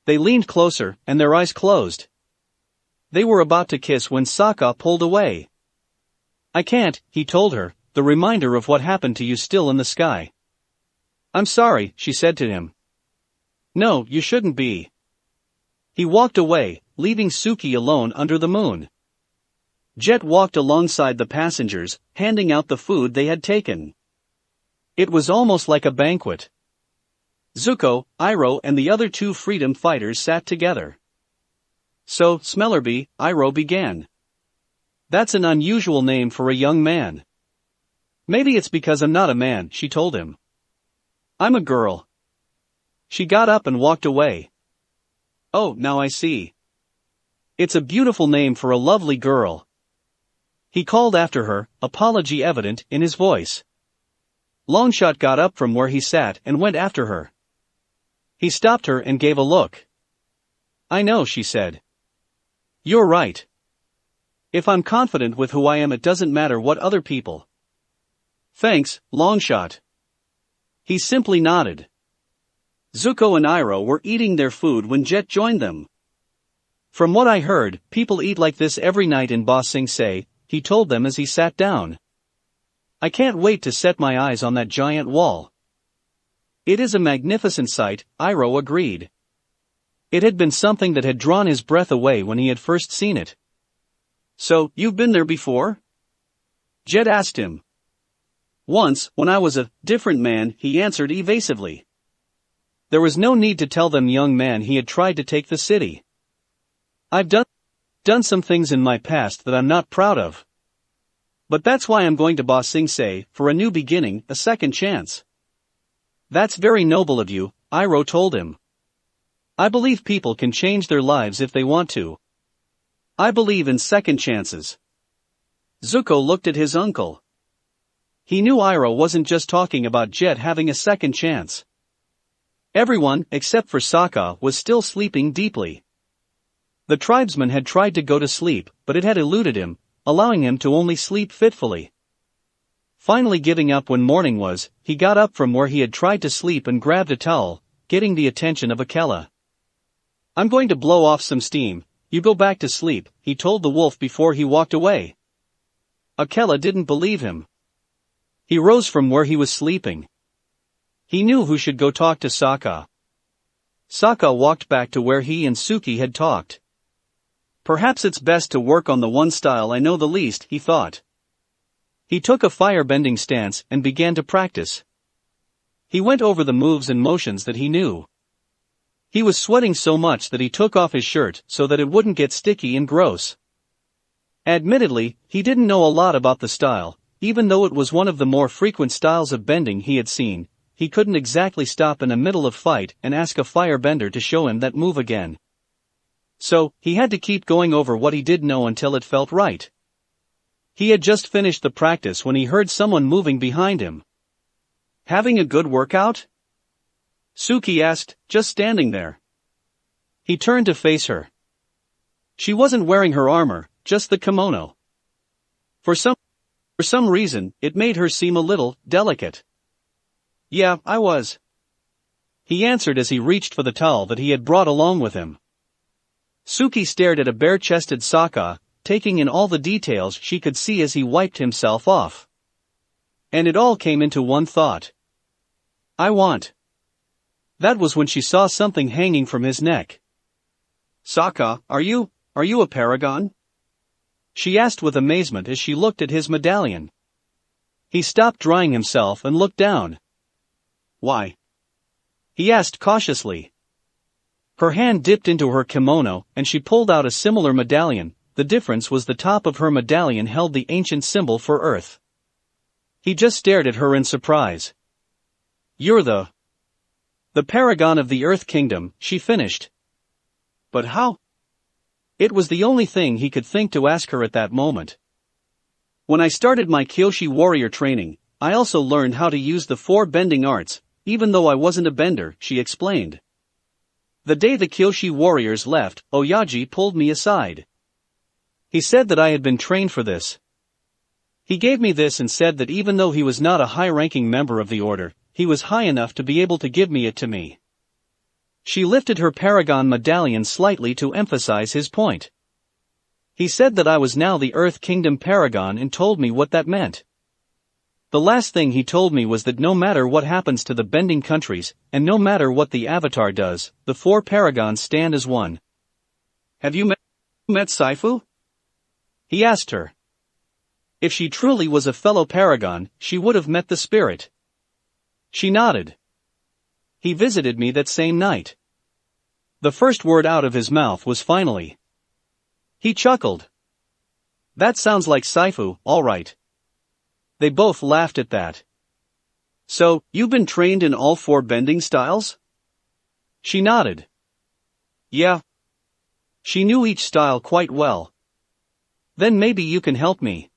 They leaned closer, and their eyes closed. They were about to kiss when Sokka pulled away. I can't, he told her, the reminder of what happened to you still in the sky. I'm sorry, she said to him. No, you shouldn't be. He walked away, leaving Suki alone under the moon. Jet walked alongside the passengers, handing out the food they had taken. It was almost like a banquet. Zuko, Iroh and the other two freedom fighters sat together. So, Smellerbee, Iroh began. That's an unusual name for a young man. Maybe it's because I'm not a man, she told him. I'm a girl. She got up and walked away. Oh, now I see. It's a beautiful name for a lovely girl. He called after her, apology evident in his voice. Longshot got up from where he sat and went after her. He stopped her and gave a look. I know, she said. You're right. If I'm confident with who I am, it doesn't matter what other people. Thanks, Longshot. He simply nodded. Zuko and Iroh were eating their food when Jet joined them. From what I heard, people eat like this every night in Ba Sing Se, he told them as he sat down. I can't wait to set my eyes on that giant wall. It is a magnificent sight, Iroh agreed. It had been something that had drawn his breath away when he had first seen it. So, you've been there before? Jet asked him. Once, when I was a different man, he answered evasively. There was no need to tell them young man he had tried to take the city. I've done some things in my past that I'm not proud of. But that's why I'm going to Ba Sing Se, for a new beginning, a second chance. That's very noble of you, Iroh told him. I believe people can change their lives if they want to. I believe in second chances. Zuko looked at his uncle. He knew Iroh wasn't just talking about Jet having a second chance. Everyone, except for Sokka, was still sleeping deeply. The tribesman had tried to go to sleep, but it had eluded him, allowing him to only sleep fitfully. Finally giving up when morning was, he got up from where he had tried to sleep and grabbed a towel, getting the attention of Akela. I'm going to blow off some steam, you go back to sleep, he told the wolf before he walked away. Akela didn't believe him. He rose from where he was sleeping. He knew who should go talk to Sokka. Sokka walked back to where he and Suki had talked. Perhaps it's best to work on the one style I know the least, he thought. He took a firebending stance and began to practice. He went over the moves and motions that he knew. He was sweating so much that he took off his shirt so that it wouldn't get sticky and gross. Admittedly, he didn't know a lot about the style, even though it was one of the more frequent styles of bending he had seen. He couldn't exactly stop in the middle of fight and ask a firebender to show him that move again. So, he had to keep going over what he did know until it felt right. He had just finished the practice when he heard someone moving behind him. Having a good workout? Suki asked, just standing there. He turned to face her. She wasn't wearing her armor, just the kimono. For some reason, it made her seem a little delicate. Yeah, I was. He answered as he reached for the towel that he had brought along with him. Suki stared at a bare-chested Sokka, taking in all the details she could see as he wiped himself off. And it all came into one thought. I want. That was when she saw something hanging from his neck. Sokka, are you a paragon? She asked with amazement as she looked at his medallion. He stopped drying himself and looked down. Why? He asked cautiously. Her hand dipped into her kimono and she pulled out a similar medallion. The difference was the top of her medallion held the ancient symbol for Earth. He just stared at her in surprise. You're the paragon of the Earth Kingdom, she finished. But how? It was the only thing he could think to ask her at that moment. When I started my Kyoshi warrior training, I also learned how to use the 4 bending arts, even though I wasn't a bender, she explained. The day the Kyoshi warriors left, Oyaji pulled me aside. He said that I had been trained for this. He gave me this and said that even though he was not a high-ranking member of the order, he was high enough to be able to give me it to me. She lifted her paragon medallion slightly to emphasize his point. He said that I was now the Earth Kingdom paragon and told me what that meant. The last thing he told me was that no matter what happens to the bending countries, and no matter what the Avatar does, the 4 paragons stand as one. Have you met Saifu? He asked her. If she truly was a fellow paragon, she would have met the spirit. She nodded. He visited me that same night. The first word out of his mouth was finally. He chuckled. That sounds like Saifu, all right. They both laughed at that. So, you've been trained in all 4 bending styles? She nodded. Yeah. She knew each style quite well. Then maybe you can help me.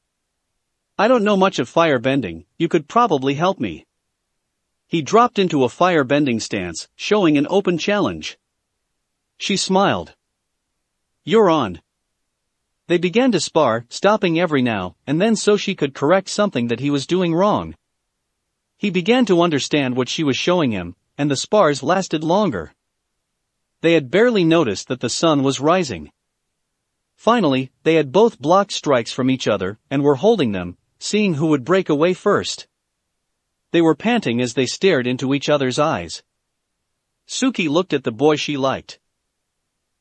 I don't know much of fire bending, you could probably help me. He dropped into a fire bending stance, showing an open challenge. She smiled. You're on. They began to spar, stopping every now and then so she could correct something that he was doing wrong. He began to understand what she was showing him, and the spars lasted longer. They had barely noticed that the sun was rising. Finally, they had both blocked strikes from each other and were holding them, seeing who would break away first. They were panting as they stared into each other's eyes. Suki looked at the boy she liked.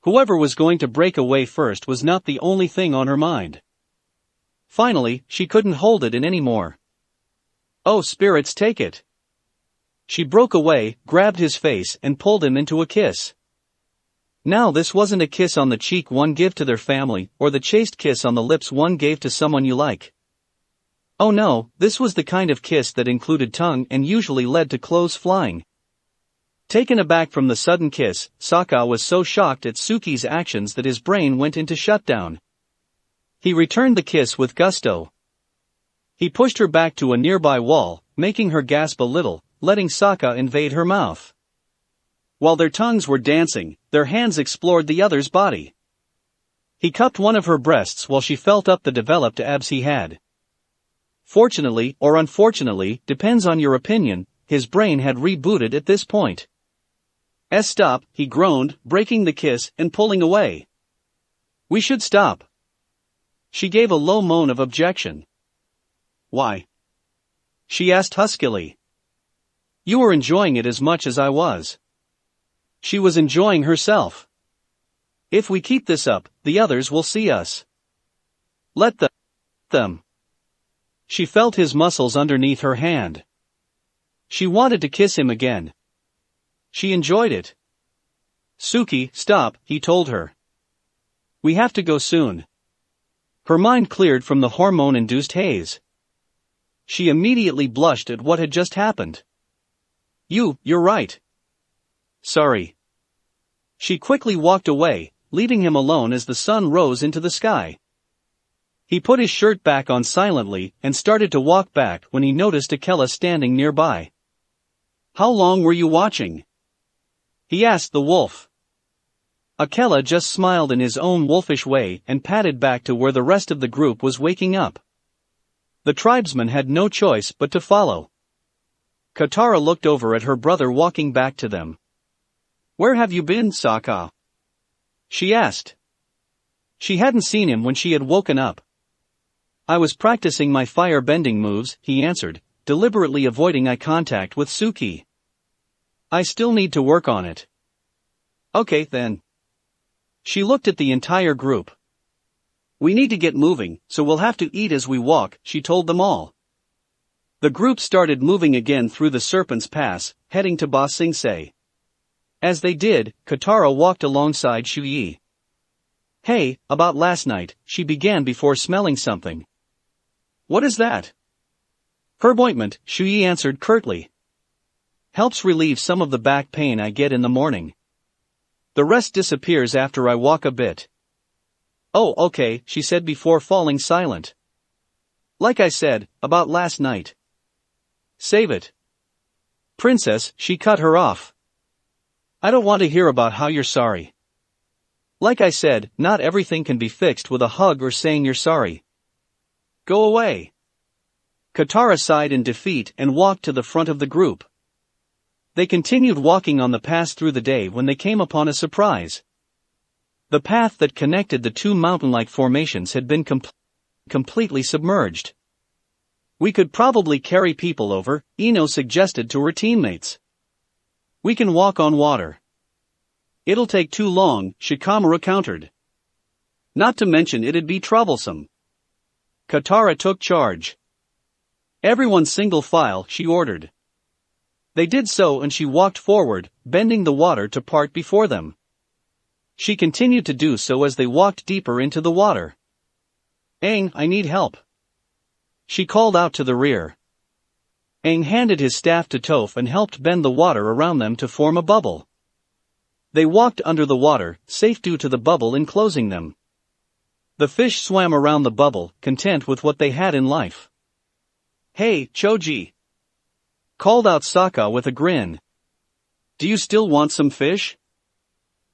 Whoever was going to break away first was not the only thing on her mind. Finally, she couldn't hold it in anymore. Oh, spirits, take it. She broke away, grabbed his face and pulled him into a kiss. Now this wasn't a kiss on the cheek one give to their family, or the chaste kiss on the lips one gave to someone you like. Oh no, this was the kind of kiss that included tongue and usually led to clothes flying. Taken aback from the sudden kiss, Sokka was so shocked at Suki's actions that his brain went into shutdown. He returned the kiss with gusto. He pushed her back to a nearby wall, making her gasp a little, letting Sokka invade her mouth. While their tongues were dancing, their hands explored the other's body. He cupped one of her breasts while she felt up the developed abs he had. Fortunately, or unfortunately, depends on your opinion, his brain had rebooted at this point. Stop, he groaned, breaking the kiss and pulling away. We should stop. She gave a low moan of objection. Why? She asked huskily. You were enjoying it as much as I was. She was enjoying herself. If we keep this up, the others will see us. Let them. She felt his muscles underneath her hand. She wanted to kiss him again. She enjoyed it. Suki, stop, he told her. We have to go soon. Her mind cleared from the hormone-induced haze. She immediately blushed at what had just happened. You're right. Sorry. She quickly walked away, leaving him alone as the sun rose into the sky. He put his shirt back on silently and started to walk back when he noticed Akela standing nearby. How long were you watching? He asked the wolf. Akela just smiled in his own wolfish way and padded back to where the rest of the group was waking up. The tribesmen had no choice but to follow. Katara looked over at her brother walking back to them. Where have you been, Sokka? She asked. She hadn't seen him when she had woken up. I was practicing my fire-bending moves, he answered, deliberately avoiding eye contact with Suki. I still need to work on it. Okay then. She looked at the entire group. We need to get moving, so we'll have to eat as we walk, she told them all. The group started moving again through the Serpent's Pass, heading to Ba Sing Se. As they did, Katara walked alongside Shu Yi. Hey, about last night, she began before smelling something. What is that? Herb ointment, Shu Yi answered curtly. Helps relieve some of the back pain I get in the morning. The rest disappears after I walk a bit. Oh, okay, she said before falling silent. Like I said, about last night. Save it. Princess, she cut her off. I don't want to hear about how you're sorry. Like I said, not everything can be fixed with a hug or saying you're sorry. Go away. Katara sighed in defeat and walked to the front of the group. They continued walking on the pass through the day when they came upon a surprise. The path that connected the two mountain-like formations had been completely submerged. We could probably carry people over, Ino suggested to her teammates. We can walk on water. It'll take too long, Shikamaru countered. Not to mention it'd be troublesome. Katara took charge. Everyone single file, she ordered. They did so and she walked forward, bending the water to part before them. She continued to do so as they walked deeper into the water. Aang, I need help. She called out to the rear. Aang handed his staff to Toph and helped bend the water around them to form a bubble. They walked under the water, safe due to the bubble enclosing them. The fish swam around the bubble, content with what they had in life. Hey, Choji! Called out Sokka with a grin. Do you still want some fish?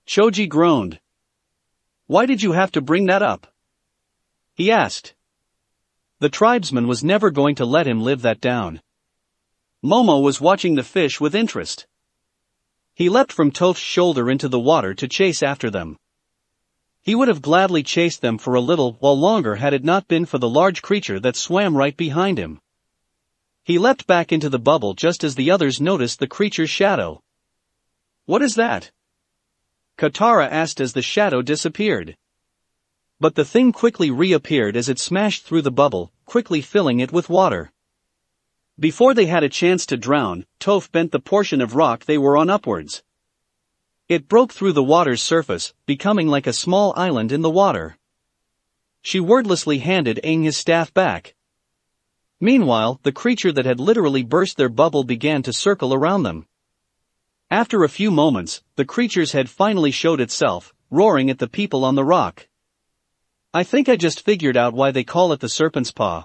Choji groaned. Why did you have to bring that up? He asked. The tribesman was never going to let him live that down. Momo was watching the fish with interest. He leapt from Toph's shoulder into the water to chase after them. He would have gladly chased them for a little while longer had it not been for the large creature that swam right behind him. He leapt back into the bubble just as the others noticed the creature's shadow. What is that? Katara asked as the shadow disappeared. But the thing quickly reappeared as it smashed through the bubble, quickly filling it with water. Before they had a chance to drown, Toph bent the portion of rock they were on upwards. It broke through the water's surface, becoming like a small island in the water. She wordlessly handed Aang his staff back. Meanwhile, the creature that had literally burst their bubble began to circle around them. After a few moments, the creature's head finally showed itself, roaring at the people on the rock. "I think I just figured out why they call it the Serpent's Paw,"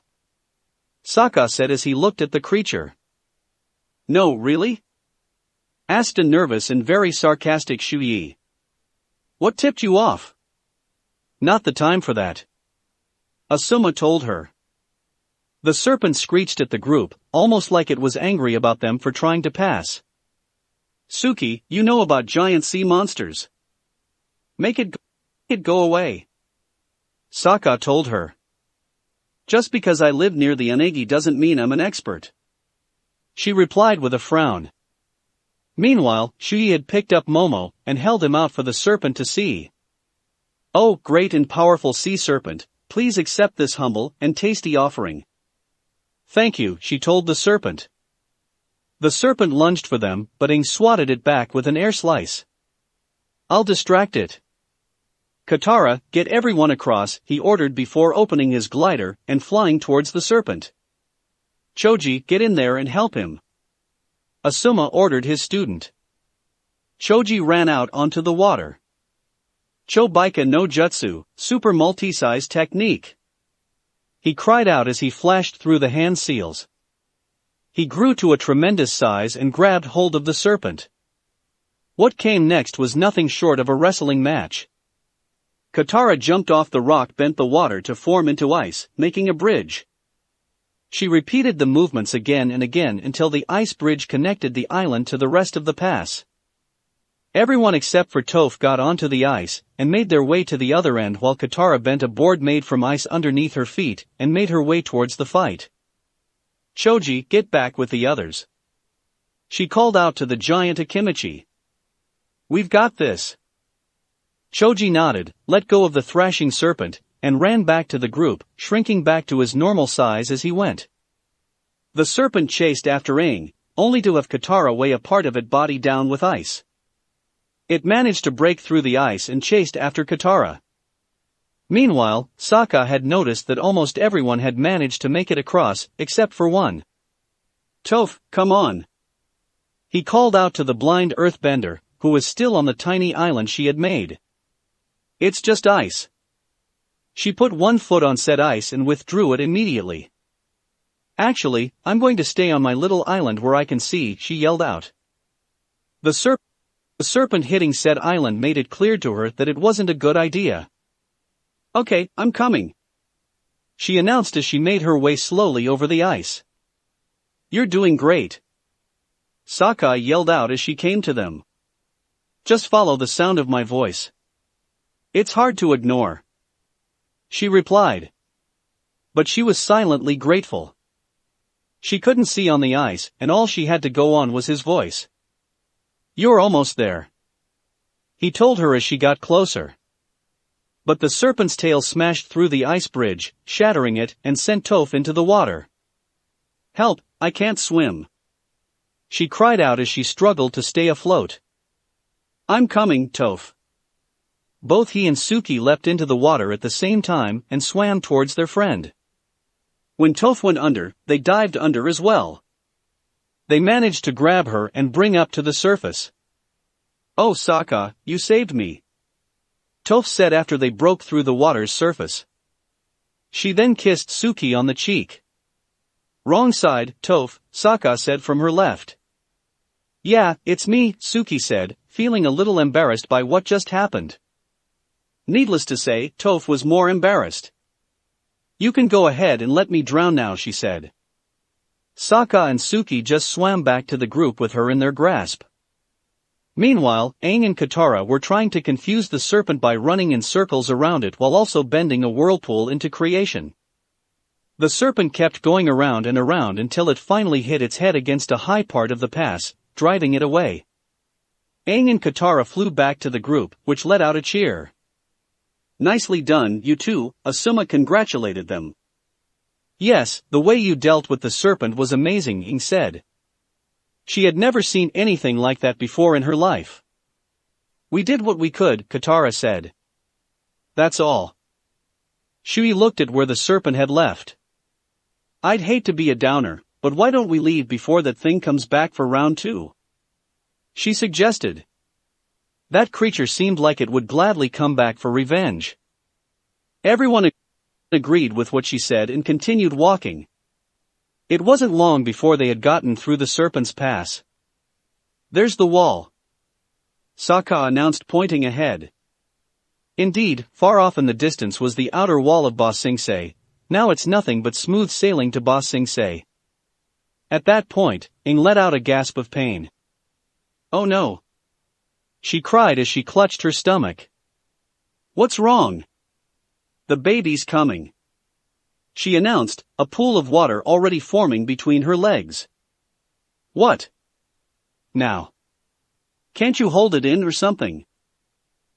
Sokka said as he looked at the creature. "No, really?" asked a nervous and very sarcastic Shu Yi. "What tipped you off?" "Not the time for that," Asuma told her. The serpent screeched at the group, almost like it was angry about them for trying to pass. "Suki, you know about giant sea monsters. Make it go away," Sokka told her. "Just because I live near the Unagi doesn't mean I'm an expert," she replied with a frown. Meanwhile, Shui had picked up Momo and held him out for the serpent to see. "Oh, great and powerful sea serpent, please accept this humble and tasty offering." "Thank you," she told the serpent. The serpent lunged for them, but Aang swatted it back with an air slice. "I'll distract it." "Katara, get everyone across," he ordered before opening his glider and flying towards the serpent. "Choji, get in there and help him," Asuma ordered his student. Choji ran out onto the water. "Chobaika no Jutsu, super multi-size technique," he cried out as he flashed through the hand seals. He grew to a tremendous size and grabbed hold of the serpent. What came next was nothing short of a wrestling match. Katara jumped off the rock, bent the water to form into ice, making a bridge. She repeated the movements again and again until the ice bridge connected the island to the rest of the pass. Everyone except for Toph got onto the ice and made their way to the other end, while Katara bent a board made from ice underneath her feet and made her way towards the fight. "Choji, get back with the others," she called out to the giant Akimichi. "We've got this." Choji nodded, let go of the thrashing serpent, and ran back to the group, shrinking back to his normal size as he went. The serpent chased after Aang, only to have Katara weigh a part of it body down with ice. It managed to break through the ice and chased after Katara. Meanwhile, Sokka had noticed that almost everyone had managed to make it across, except for one. "Toph, come on," he called out to the blind earthbender, who was still on the tiny island she had made. "It's just ice." She put one foot on said ice and withdrew it immediately. "Actually, I'm going to stay on my little island where I can see," she yelled out. The serpent hitting said island made it clear to her that it wasn't a good idea. "Okay, I'm coming," she announced as she made her way slowly over the ice. "You're doing great," Sokka yelled out as she came to them. "Just follow the sound of my voice. It's hard to ignore," she replied. But she was silently grateful. She couldn't see on the ice, and all she had to go on was his voice. "You're almost there," he told her as she got closer. But the serpent's tail smashed through the ice bridge, shattering it, and sent Toph into the water. "Help, I can't swim," she cried out as she struggled to stay afloat. "I'm coming, Toph." Both he and Suki leapt into the water at the same time and swam towards their friend. When Toph went under, they dived under as well. They managed to grab her and bring up to the surface. "Oh, Sokka, you saved me," Toph said after they broke through the water's surface. She then kissed Suki on the cheek. "Wrong side, Toph," Sokka said from her left. "Yeah, it's me," Suki said, feeling a little embarrassed by what just happened. Needless to say, Toph was more embarrassed. "You can go ahead and let me drown now," she said. Sokka and Suki just swam back to the group with her in their grasp. Meanwhile, Aang and Katara were trying to confuse the serpent by running in circles around it while also bending a whirlpool into creation. The serpent kept going around and around until it finally hit its head against a high part of the pass, driving it away. Aang and Katara flew back to the group, which let out a cheer. "Nicely done, you two," Asuma congratulated them. Yes, the way you dealt with the serpent was amazing, Ing said. She had never seen anything like that before in her life. We did what we could, Katara said. That's all. Shui looked at where the serpent had left. I'd hate to be a downer, but why don't we leave before that thing comes back for round 2? She suggested. That creature seemed like it would gladly come back for revenge. Everyone agreed with what she said and continued walking. It wasn't long before they had gotten through the Serpent's Pass. There's the wall, Sokka announced, pointing ahead. Indeed, far off in the distance was the outer wall of Ba Sing Se. Now it's nothing but smooth sailing to Ba Sing Se. At that point, Ing let out a gasp of pain. Oh no! She cried as she clutched her stomach. What's wrong? The baby's coming, she announced, a pool of water already forming between her legs. What? Now. Can't you hold it in or something?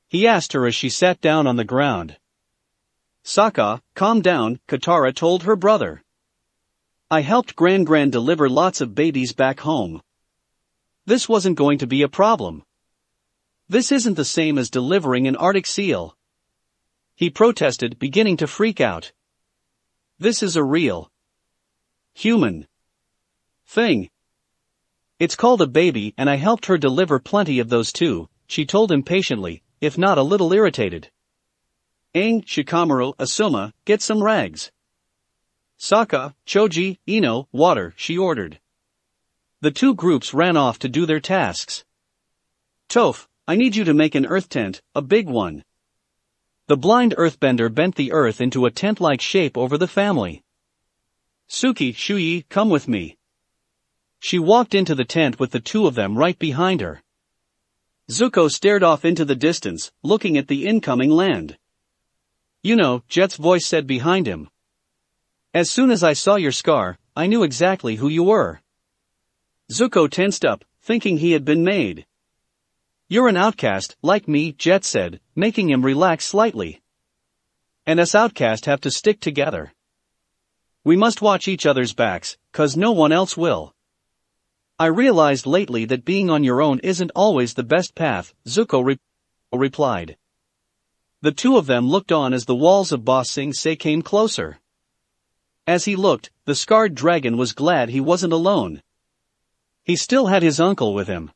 He asked her as she sat down on the ground. Sokka, calm down, Katara told her brother. I helped Gran deliver lots of babies back home. This wasn't going to be a problem. This isn't the same as delivering an Arctic seal, he protested, beginning to freak out. This is a real human thing. It's called a baby and I helped her deliver plenty of those too, she told impatiently, if not a little irritated. Aang, Shikamaru, Asuma, get some rags. Sokka, Choji, Ino, water, she ordered. The two groups ran off to do their tasks. Toph, I need you to make an earth tent, a big one. The blind earthbender bent the earth into a tent-like shape over the family. Suki, Shuyi, come with me. She walked into the tent with the two of them right behind her. Zuko stared off into the distance, looking at the incoming land. You know, Jet's voice said behind him. As soon as I saw your scar, I knew exactly who you were. Zuko tensed up, thinking he had been made. You're an outcast, like me, Jet said, making him relax slightly. And us outcasts have to stick together. We must watch each other's backs, 'cause no one else will. I realized lately that being on your own isn't always the best path, Zuko replied. The two of them looked on as the walls of Ba Sing Se came closer. As he looked, the scarred dragon was glad he wasn't alone. He still had his uncle with him.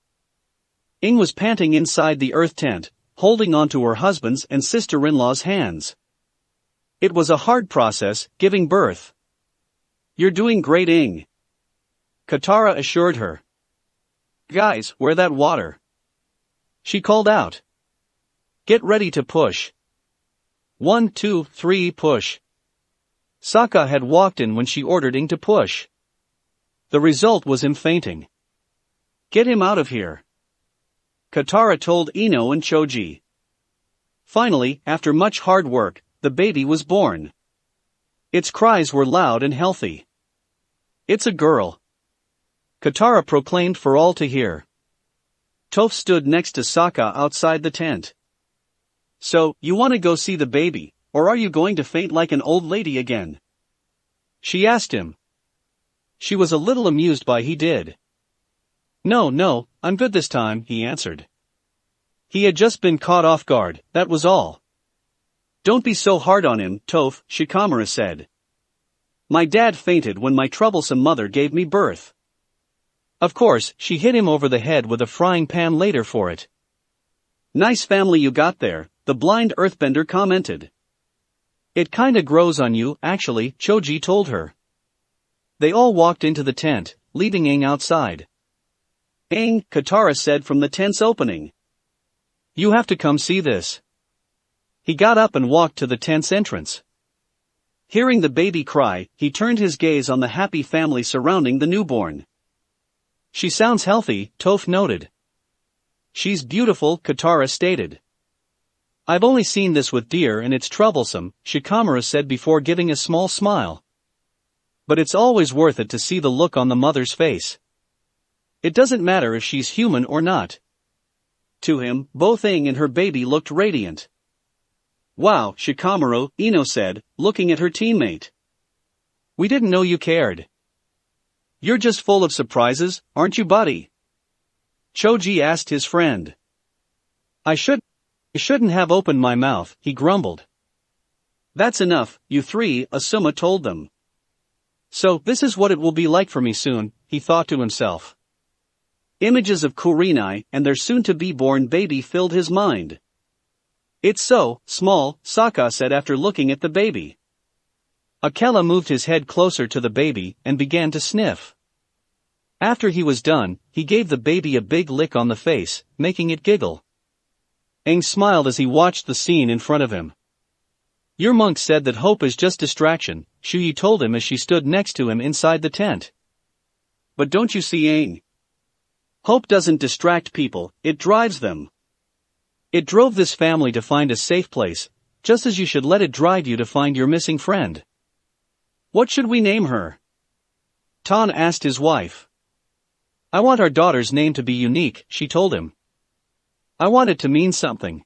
Ing was panting inside the earth tent, holding onto her husband's and sister-in-law's hands. It was a hard process, giving birth. You're doing great, Ing, Katara assured her. Guys, where that water? She called out. Get ready to push. 1, 2, 3, push. Sokka had walked in when she ordered Ing to push. The result was him fainting. Get him out of here, Katara told Ino and Choji. Finally, after much hard work, the baby was born. Its cries were loud and healthy. It's a girl, Katara proclaimed for all to hear. Toph stood next to Sokka outside the tent. So, you want to go see the baby, or are you going to faint like an old lady again? She asked him. She was a little amused by he did. No, I'm good this time, he answered. He had just been caught off guard, that was all. Don't be so hard on him, Toph, Shikamaru said. My dad fainted when my troublesome mother gave me birth. Of course, she hit him over the head with a frying pan later for it. Nice family you got there, the blind earthbender commented. It kinda grows on you, actually, Choji told her. They all walked into the tent, leaving Aang outside. Aang, Katara said from the tent's opening. You have to come see this. He got up and walked to the tent's entrance. Hearing the baby cry, he turned his gaze on the happy family surrounding the newborn. She sounds healthy, Toph noted. She's beautiful, Katara stated. I've only seen this with deer and it's troublesome, Shikamaru said before giving a small smile. But it's always worth it to see the look on the mother's face. It doesn't matter if she's human or not. To him, both Aang and her baby looked radiant. Wow, Shikamaru, Ino said, looking at her teammate. We didn't know you cared. You're just full of surprises, aren't you, buddy? Choji asked his friend. I shouldn't have opened my mouth, he grumbled. That's enough, you three, Asuma told them. So, this is what it will be like for me soon, he thought to himself. Images of Kurenai and their soon-to-be-born baby filled his mind. It's so small, Sokka said after looking at the baby. Akela moved his head closer to the baby and began to sniff. After he was done, he gave the baby a big lick on the face, making it giggle. Aang smiled as he watched the scene in front of him. Your monk said that hope is just distraction, Shuyi told him as she stood next to him inside the tent. But don't you see, Aang? Hope doesn't distract people, it drives them. It drove this family to find a safe place, just as you should let it drive you to find your missing friend. What should we name her? Tan asked his wife. I want our daughter's name to be unique, she told him. I want it to mean something.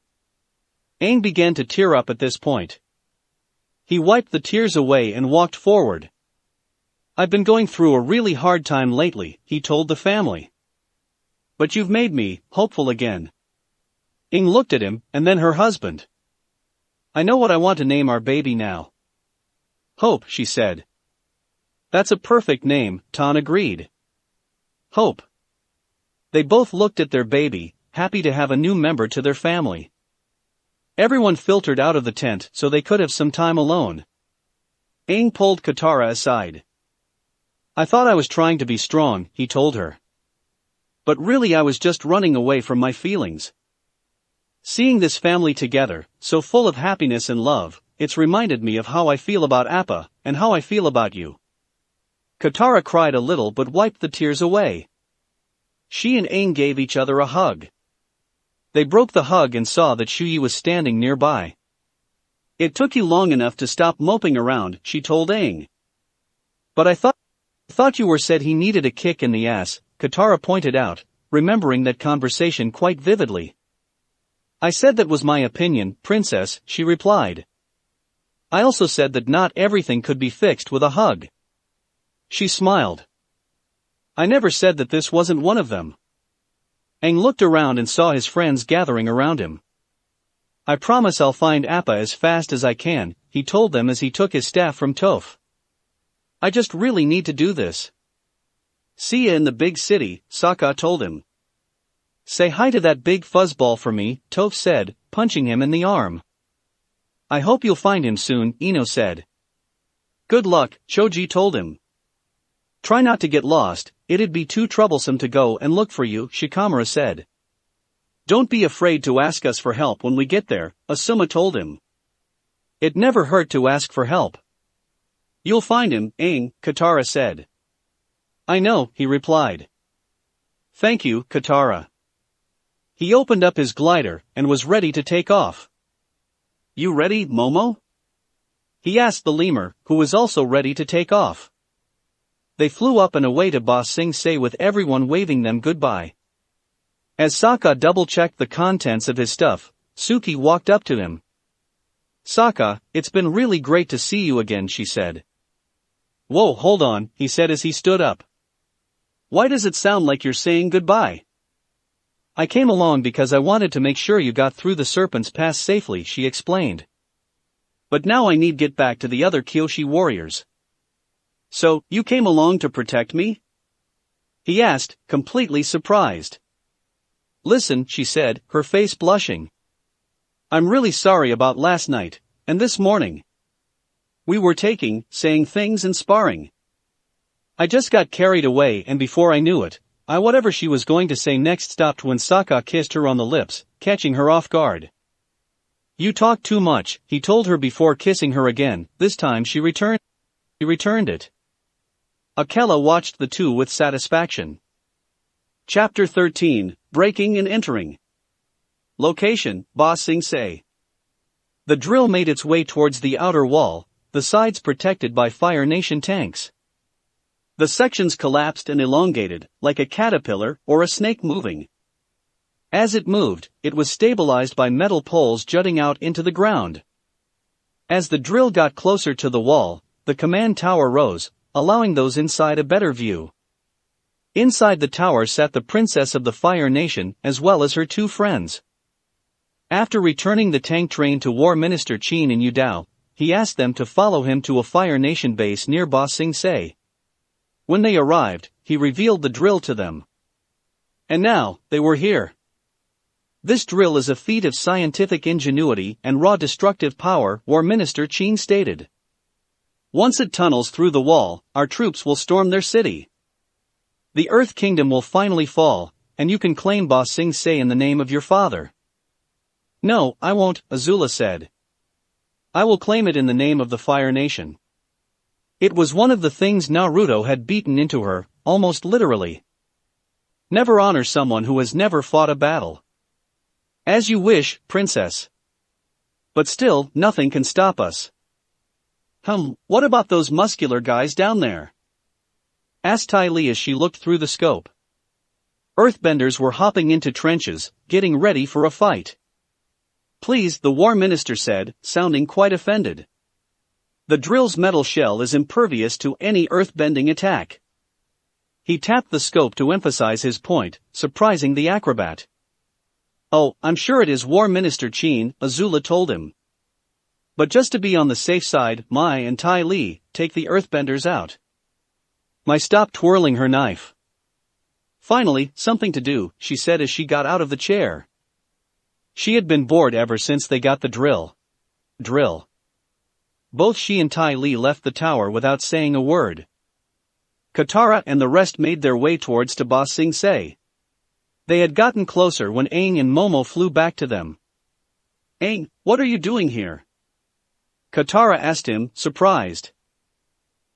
Aang began to tear up at this point. He wiped the tears away and walked forward. I've been going through a really hard time lately, he told the family. But you've made me hopeful again. Aang looked at him, and then her husband. I know what I want to name our baby now. Hope, she said. That's a perfect name, Tan agreed. Hope. They both looked at their baby, happy to have a new member to their family. Everyone filtered out of the tent so they could have some time alone. Aang pulled Katara aside. I thought I was trying to be strong, he told her. But really I was just running away from my feelings. Seeing this family together, so full of happiness and love, it's reminded me of how I feel about Appa, and how I feel about you. Katara cried a little but wiped the tears away. She and Aang gave each other a hug. They broke the hug and saw that Shuyi was standing nearby. It took you long enough to stop moping around, she told Aang. But I thought you said he needed a kick in the ass, Katara pointed out, remembering that conversation quite vividly. I said that was my opinion, princess, she replied. I also said that not everything could be fixed with a hug. She smiled. I never said that this wasn't one of them. Aang looked around and saw his friends gathering around him. I promise I'll find Appa as fast as I can, he told them as he took his staff from Toph. I just really need to do this. See ya in the big city, Sokka told him. Say hi to that big fuzzball for me, Toph said, punching him in the arm. I hope you'll find him soon, Ino said. Good luck, Choji told him. Try not to get lost, it'd be too troublesome to go and look for you, Shikamaru said. Don't be afraid to ask us for help when we get there, Asuma told him. It never hurt to ask for help. You'll find him, Aang, Katara said. I know, he replied. Thank you, Katara. He opened up his glider and was ready to take off. You ready, Momo? He asked the lemur, who was also ready to take off. They flew up and away to Ba Sing Se with everyone waving them goodbye. As Sokka double-checked the contents of his stuff, Suki walked up to him. Sokka, it's been really great to see you again, she said. Whoa, hold on, he said as he stood up. Why does it sound like you're saying goodbye? I came along because I wanted to make sure you got through the Serpent's Pass safely, she explained. But now I need get back to the other Kyoshi warriors. So, you came along to protect me? He asked, completely surprised. Listen, she said, her face blushing. I'm really sorry about last night, and this morning. We were saying things and sparring. I just got carried away and before I knew it, whatever she was going to say next stopped when Sokka kissed her on the lips, catching her off guard. You talk too much, he told her before kissing her again. This time she returned it. Akela watched the two with satisfaction. Chapter 13, Breaking and Entering. Location, Ba Sing Se. The drill made its way towards the outer wall, the sides protected by Fire Nation tanks. The sections collapsed and elongated, like a caterpillar or a snake moving. As it moved, it was stabilized by metal poles jutting out into the ground. As the drill got closer to the wall, the command tower rose, allowing those inside a better view. Inside the tower sat the princess of the Fire Nation as well as her two friends. After returning the tank train to War Minister Qin in Yudao, he asked them to follow him to a Fire Nation base near Ba Sing Se. When they arrived, he revealed the drill to them. And now, they were here. This drill is a feat of scientific ingenuity and raw destructive power, War Minister Qin stated. Once it tunnels through the wall, our troops will storm their city. The Earth Kingdom will finally fall, and you can claim Ba Sing Se in the name of your father. No, I won't, Azula said. I will claim it in the name of the Fire Nation. It was one of the things Naruto had beaten into her, almost literally. Never honor someone who has never fought a battle. As you wish, princess. But still, nothing can stop us. What about those muscular guys down there? Asked Ty Lee as she looked through the scope. Earthbenders were hopping into trenches, getting ready for a fight. Please, the War Minister said, sounding quite offended. The drill's metal shell is impervious to any earthbending attack. He tapped the scope to emphasize his point, surprising the acrobat. Oh, I'm sure it is, War Minister Qin, Azula told him. But just to be on the safe side, Mai and Ty Lee, take the earthbenders out. Mai stopped twirling her knife. Finally, something to do, she said as she got out of the chair. She had been bored ever since they got the drill. Both she and Ty Lee left the tower without saying a word. Katara and the rest made their way towards to Ba Sing Se. They had gotten closer when Aang and Momo flew back to them. Aang, what are you doing here? Katara asked him, surprised.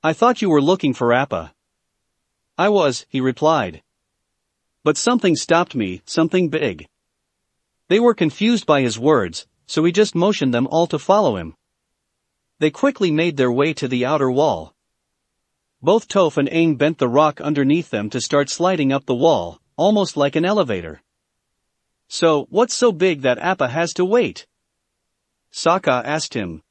I thought you were looking for Appa. I was, he replied. But something stopped me, something big. They were confused by his words, so he just motioned them all to follow him. They quickly made their way to the outer wall. Both Toph and Aang bent the rock underneath them to start sliding up the wall, almost like an elevator. So, what's so big that Appa has to wait? Sokka asked him.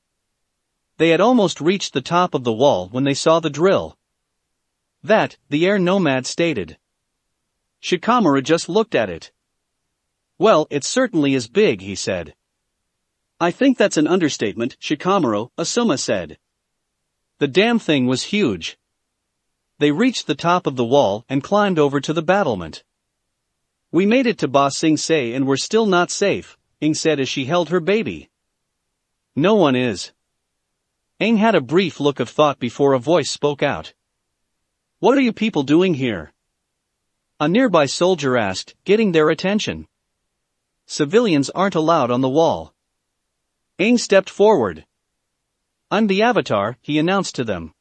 They had almost reached the top of the wall when they saw the drill. That, the air nomad stated. Shikamaru just looked at it. Well, it certainly is big, he said. I think that's an understatement, Shikamaru, Asuma said. The damn thing was huge. They reached the top of the wall and climbed over to the battlement. We made it to Ba Sing Se and we're still not safe, Aang said as she held her baby. No one is. Aang had a brief look of thought before a voice spoke out. What are you people doing here? A nearby soldier asked, getting their attention. Civilians aren't allowed on the wall. Aang stepped forward. I'm the Avatar, he announced to them.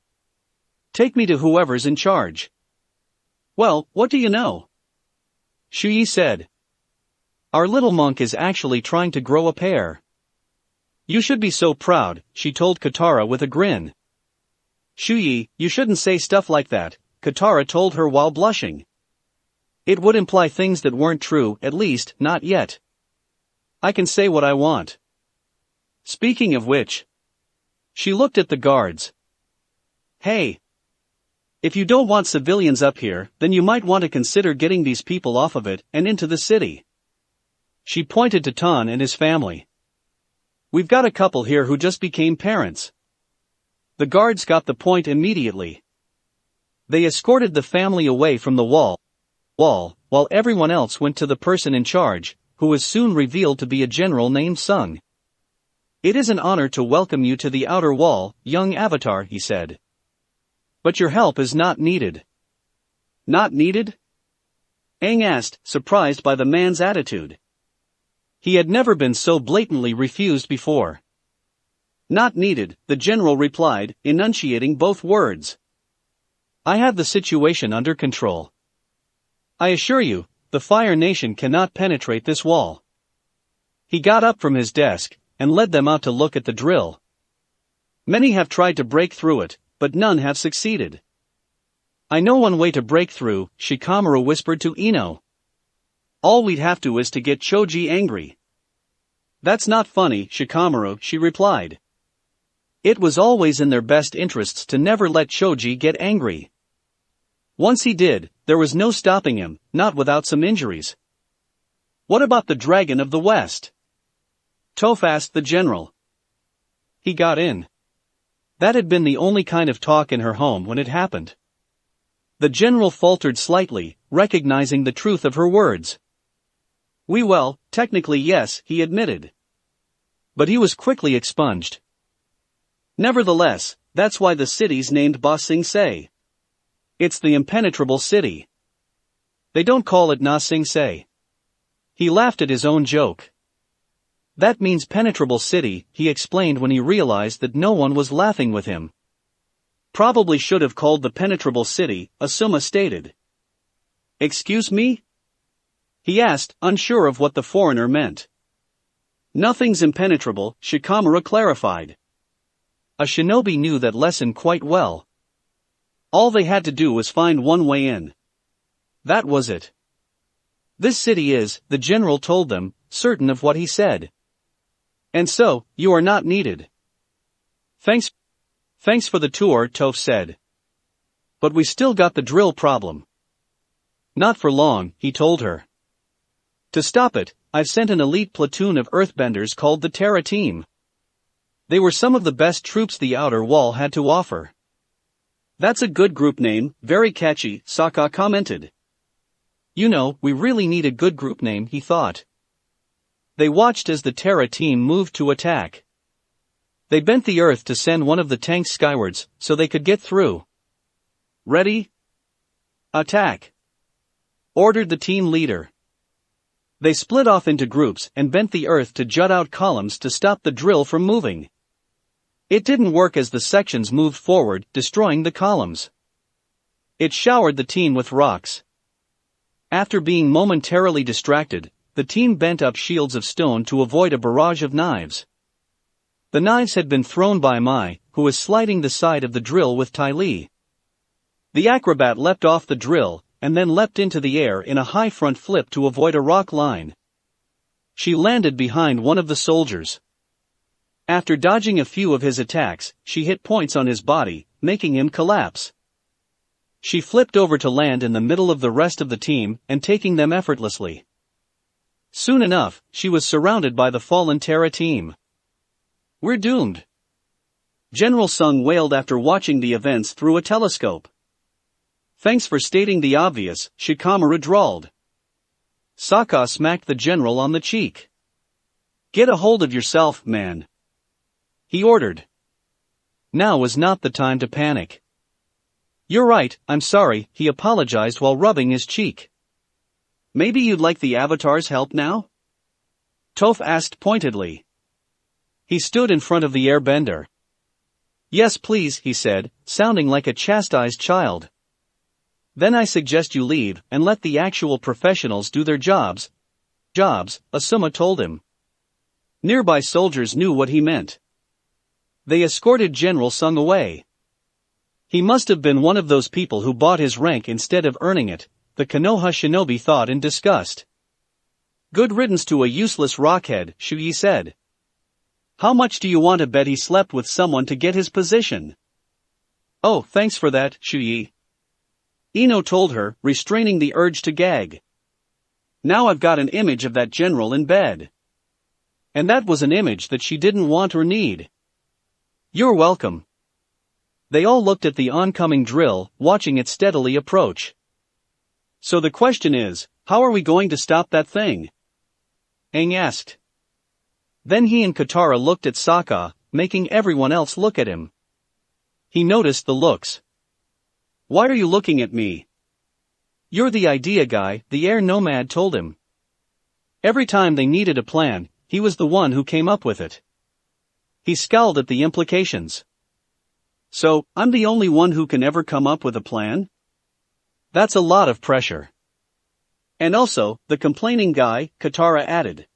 Take me to whoever's in charge. Well, what do you know? Shu Yi said. Our little monk is actually trying to grow a pair. You should be so proud, she told Katara with a grin. Shu Yi, you shouldn't say stuff like that, Katara told her while blushing. It would imply things that weren't true, at least, not yet. I can say what I want. Speaking of which. She looked at the guards. Hey. If you don't want civilians up here, then you might want to consider getting these people off of it and into the city. She pointed to Tan and his family. We've got a couple here who just became parents. The guards got the point immediately. They escorted the family away from the wall, while everyone else went to the person in charge, who was soon revealed to be a general named Sung. It is an honor to welcome you to the outer wall, young Avatar, he said. But your help is not needed. Not needed? Aang asked, surprised by the man's attitude. He had never been so blatantly refused before. Not needed, the general replied, enunciating both words. I have the situation under control. I assure you, the Fire Nation cannot penetrate this wall. He got up from his desk, and led them out to look at the drill. Many have tried to break through it, but none have succeeded. I know one way to break through, Shikamaru whispered to Ino. All we'd have to is to get Choji angry. That's not funny, Shikamaru, she replied. It was always in their best interests to never let Choji get angry. Once he did, there was no stopping him, not without some injuries. What about the Dragon of the West? Toph asked the general. He got in. That had been the only kind of talk in her home when it happened. The general faltered slightly, recognizing the truth of her words. Well, technically yes, he admitted. But he was quickly expunged. Nevertheless, that's why the city's named Ba Sing Se. It's the impenetrable city. They don't call it Na Sing Se. He laughed at his own joke. That means penetrable city, he explained when he realized that no one was laughing with him. Probably should have called the penetrable city, Asuma stated. Excuse me? He asked, unsure of what the foreigner meant. Nothing's impenetrable, Shikamaru clarified. A shinobi knew that lesson quite well. All they had to do was find one way in. That was it. This city is, the general told them, certain of what he said. And so, you are not needed. Thanks for the tour, Toph said. But we still got the drill problem. Not for long, he told her. To stop it, I've sent an elite platoon of earthbenders called the Terra Team. They were some of the best troops the outer wall had to offer. That's a good group name, very catchy, Sokka commented. You know, we really need a good group name, he thought. They watched as the Terra Team moved to attack. They bent the earth to send one of the tanks skywards, so they could get through. Ready? Attack! Ordered the team leader. They split off into groups and bent the earth to jut out columns to stop the drill from moving. It didn't work as the sections moved forward, destroying the columns. It showered the team with rocks. After being momentarily distracted, the team bent up shields of stone to avoid a barrage of knives. The knives had been thrown by Mai, who was sliding the side of the drill with Ty Lee. The acrobat leapt off the drill, and then leapt into the air in a high front flip to avoid a rock line. She landed behind one of the soldiers. After dodging a few of his attacks, she hit points on his body, making him collapse. She flipped over to land in the middle of the rest of the team and taking them effortlessly. Soon enough, she was surrounded by the fallen Terra Team. We're doomed. General Sung wailed after watching the events through a telescope. Thanks for stating the obvious, Shikamaru drawled. Sokka smacked the general on the cheek. Get a hold of yourself, man. He ordered. Now was not the time to panic. You're right, I'm sorry, he apologized while rubbing his cheek. Maybe you'd like the Avatar's help now? Toph asked pointedly. He stood in front of the airbender. Yes please, he said, sounding like a chastised child. Then I suggest you leave and let the actual professionals do their jobs. Asuma told him. Nearby soldiers knew what he meant. They escorted General Sung away. He must have been one of those people who bought his rank instead of earning it, the Konoha shinobi thought in disgust. Good riddance to a useless rockhead, Shuyi said. How much do you want to bet he slept with someone to get his position? Oh, thanks for that, Shuyi. Ino told her, restraining the urge to gag. Now I've got an image of that general in bed. And that was an image that she didn't want or need. You're welcome. They all looked at the oncoming drill, watching it steadily approach. So the question is, how are we going to stop that thing? Aang asked. Then he and Katara looked at Sokka, making everyone else look at him. He noticed the looks. Why are you looking at me? You're the idea guy, the air nomad told him. Every time they needed a plan, he was the one who came up with it. He scowled at the implications. So, I'm the only one who can ever come up with a plan? That's a lot of pressure. And also, the complaining guy, Katara added.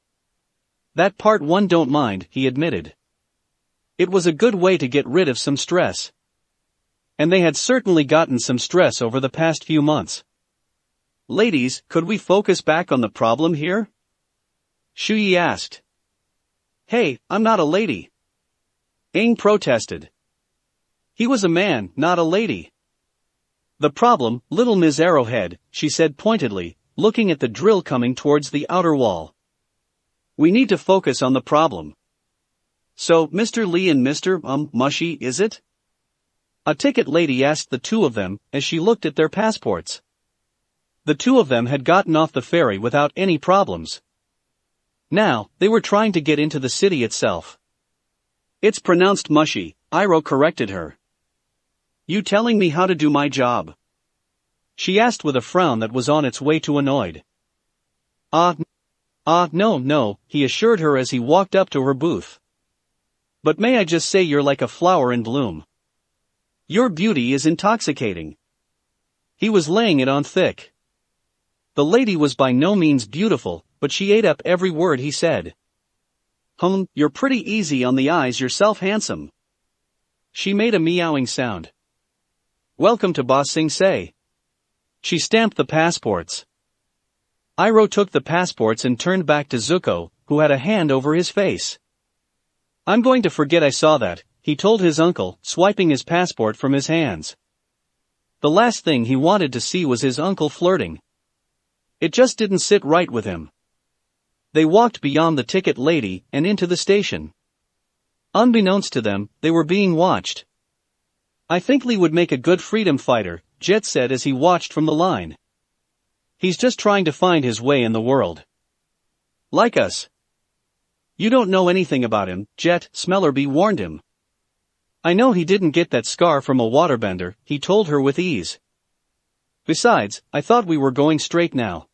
That part one don't mind, he admitted. It was a good way to get rid of some stress. And they had certainly gotten some stress over the past few months. Ladies, could we focus back on the problem here? Shuyi asked. Hey, I'm not a lady. Aang protested. He was a man, not a lady. The problem, little Ms. Arrowhead, she said pointedly, looking at the drill coming towards the outer wall. We need to focus on the problem. So, Mr. Lee and Mr. Mushy, is it? A ticket lady asked the two of them, as she looked at their passports. The two of them had gotten off the ferry without any problems. Now, they were trying to get into the city itself. It's pronounced mushy, Iroh corrected her. You telling me how to do my job? She asked with a frown that was on its way to annoyed. No, he assured her as he walked up to her booth. But may I just say you're like a flower in bloom. Your beauty is intoxicating. He was laying it on thick. The lady was by no means beautiful, but she ate up every word he said. You're pretty easy on the eyes yourself, handsome. She made a meowing sound. Welcome to Ba Sing Se. She stamped the passports. Iroh took the passports and turned back to Zuko, who had a hand over his face. I'm going to forget I saw that, he told his uncle, swiping his passport from his hands. The last thing he wanted to see was his uncle flirting. It just didn't sit right with him. They walked beyond the ticket lady and into the station. Unbeknownst to them, they were being watched. I think Lee would make a good freedom fighter, Jet said as he watched from the line. He's just trying to find his way in the world. Like us. You don't know anything about him, Jet, Smellerby warned him. I know he didn't get that scar from a waterbender, he told her with ease. Besides, I thought we were going straight now.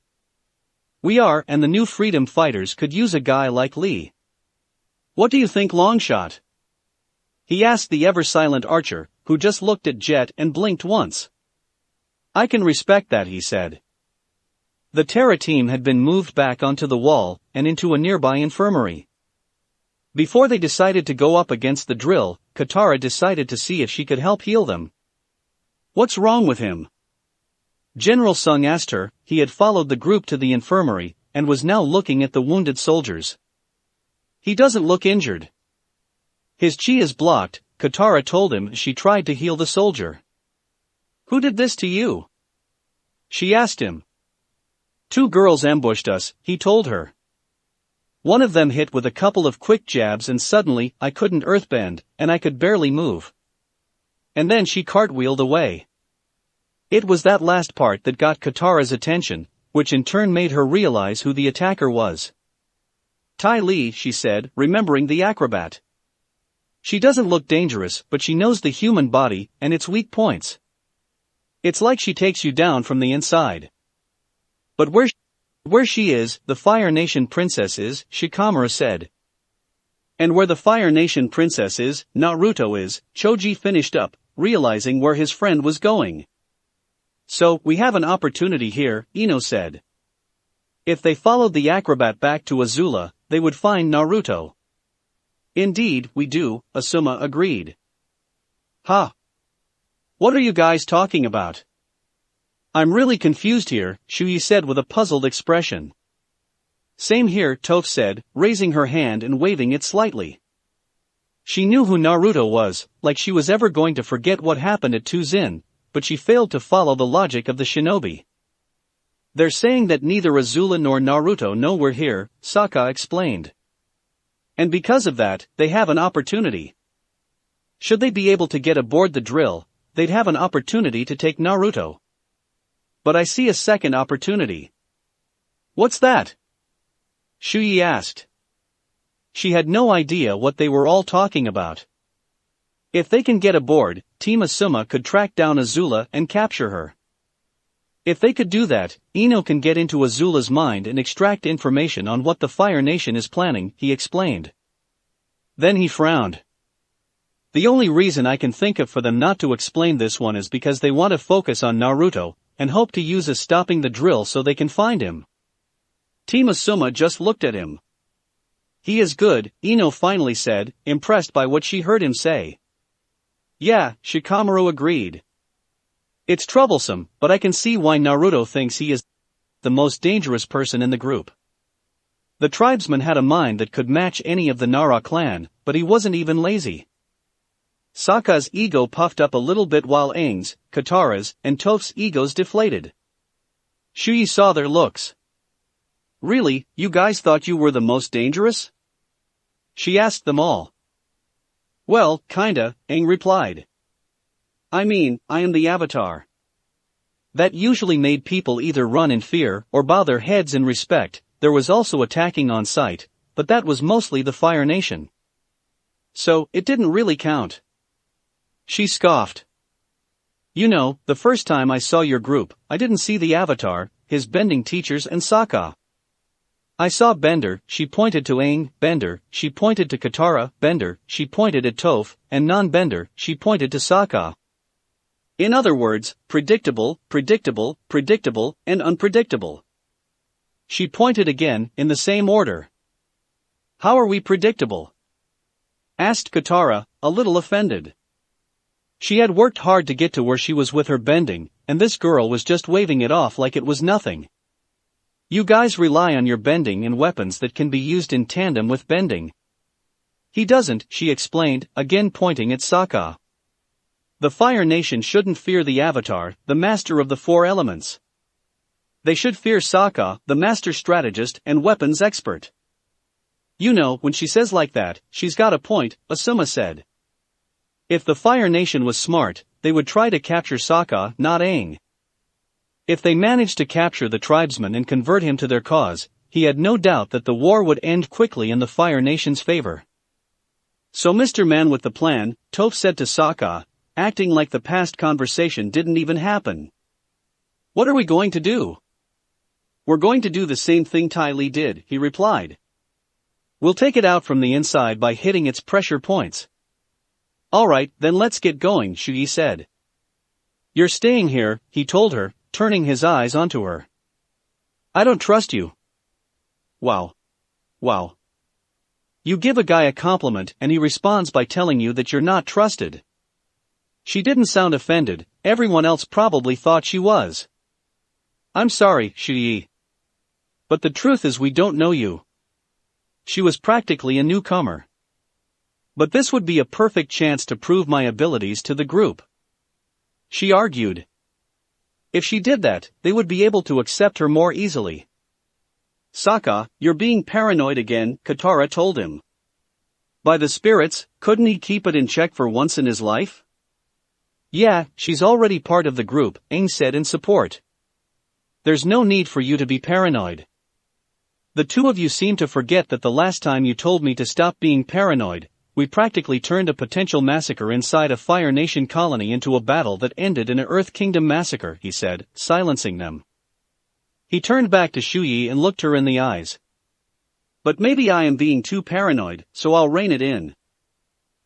We are, and the new freedom fighters could use a guy like Lee. What do you think, Longshot? He asked the ever-silent archer, who just looked at Jet and blinked once. I can respect that, he said. The Terra team had been moved back onto the wall and into a nearby infirmary. Before they decided to go up against the drill, Katara decided to see if she could help heal them. What's wrong with him? General Sung asked her. He had followed the group to the infirmary, and was now looking at the wounded soldiers. He doesn't look injured. His chi is blocked, Katara told him as she tried to heal the soldier. Who did this to you? She asked him. 2 girls ambushed us, he told her. One of them hit with a couple of quick jabs and suddenly I couldn't earthbend, and I could barely move. And then she cartwheeled away. It was that last part that got Katara's attention, which in turn made her realize who the attacker was. Ty Lee, she said, remembering the acrobat. She doesn't look dangerous, but she knows the human body and its weak points. It's like she takes you down from the inside. But where she is, the Fire Nation princess is, Shikamaru said. And where the Fire Nation princess is, Naruto is, Choji finished up, realizing where his friend was going. So, we have an opportunity here, Ino said. If they followed the acrobat back to Azula, they would find Naruto. Indeed, we do, Asuma agreed. Ha! What are you guys talking about? I'm really confused here, Shuyi said with a puzzled expression. Same here, Toph said, raising her hand and waving it slightly. She knew who Naruto was, like she was ever going to forget what happened at Tuzin, but she failed to follow the logic of the shinobi. They're saying that neither Azula nor Naruto know we're here, Sokka explained. And because of that, they have an opportunity. Should they be able to get aboard the drill, they'd have an opportunity to take Naruto. But I see a second opportunity. What's that? Shuyi asked. She had no idea what they were all talking about. If they can get aboard, Team Asuma could track down Azula and capture her. If they could do that, Ino can get into Azula's mind and extract information on what the Fire Nation is planning, he explained. Then he frowned. The only reason I can think of for them not to explain this one is because they want to focus on Naruto, and hope to use as stopping the drill so they can find him. Team Asuma just looked at him. He is good, Ino finally said, impressed by what she heard him say. Yeah, Shikamaru agreed. It's troublesome, but I can see why Naruto thinks he is the most dangerous person in the group. The tribesman had a mind that could match any of the Nara clan, but he wasn't even lazy. Sokka's ego puffed up a little bit while Aang's, Katara's, and Toph's egos deflated. Shuyi saw their looks. Really, you guys thought you were the most dangerous? She asked them all. Well, kinda, Aang replied. I mean, I am the Avatar. That usually made people either run in fear or bow their heads in respect. There was also attacking on sight, but that was mostly the Fire Nation. So, it didn't really count. She scoffed. You know, the first time I saw your group, I didn't see the Avatar, his bending teachers and Sokka. I saw Bender, she pointed to Aang, Bender, she pointed to Katara, Bender, she pointed at Toph, and non-Bender, she pointed to Sokka. In other words, predictable, predictable, predictable, and unpredictable. She pointed again, in the same order. How are we predictable? Asked Katara, a little offended. She had worked hard to get to where she was with her bending, and this girl was just waving it off like it was nothing. You guys rely on your bending and weapons that can be used in tandem with bending. He doesn't, she explained, again pointing at Sokka. The Fire Nation shouldn't fear the Avatar, the master of the four elements. They should fear Sokka, the master strategist and weapons expert. You know, when she says like that, she's got a point, Asuma said. If the Fire Nation was smart, they would try to capture Sokka, not Aang. If they managed to capture the tribesman and convert him to their cause, he had no doubt that the war would end quickly in the Fire Nation's favor. So Mr. Man with the plan, Toph said to Sokka, acting like the past conversation didn't even happen. What are we going to do? We're going to do the same thing Ty Lee did, he replied. We'll take it out from the inside by hitting its pressure points. Alright, then let's get going, Shuyi said. You're staying here, he told her, turning his eyes onto her. I don't trust you. Wow. Wow. You give a guy a compliment and he responds by telling you that you're not trusted. She didn't sound offended, everyone else probably thought she was. I'm sorry, Shuyi. But the truth is we don't know you. She was practically a newcomer. But this would be a perfect chance to prove my abilities to the group. She argued. If she did that, they would be able to accept her more easily. Sokka, you're being paranoid again, Katara told him. By the spirits, couldn't he keep it in check for once in his life? Yeah, she's already part of the group, Aang said in support. There's no need for you to be paranoid. The two of you seem to forget that the last time you told me to stop being paranoid, we practically turned a potential massacre inside a Fire Nation colony into a battle that ended in an Earth Kingdom massacre, he said, silencing them. He turned back to Shuyi and looked her in the eyes. But maybe I am being too paranoid, so I'll rein it in.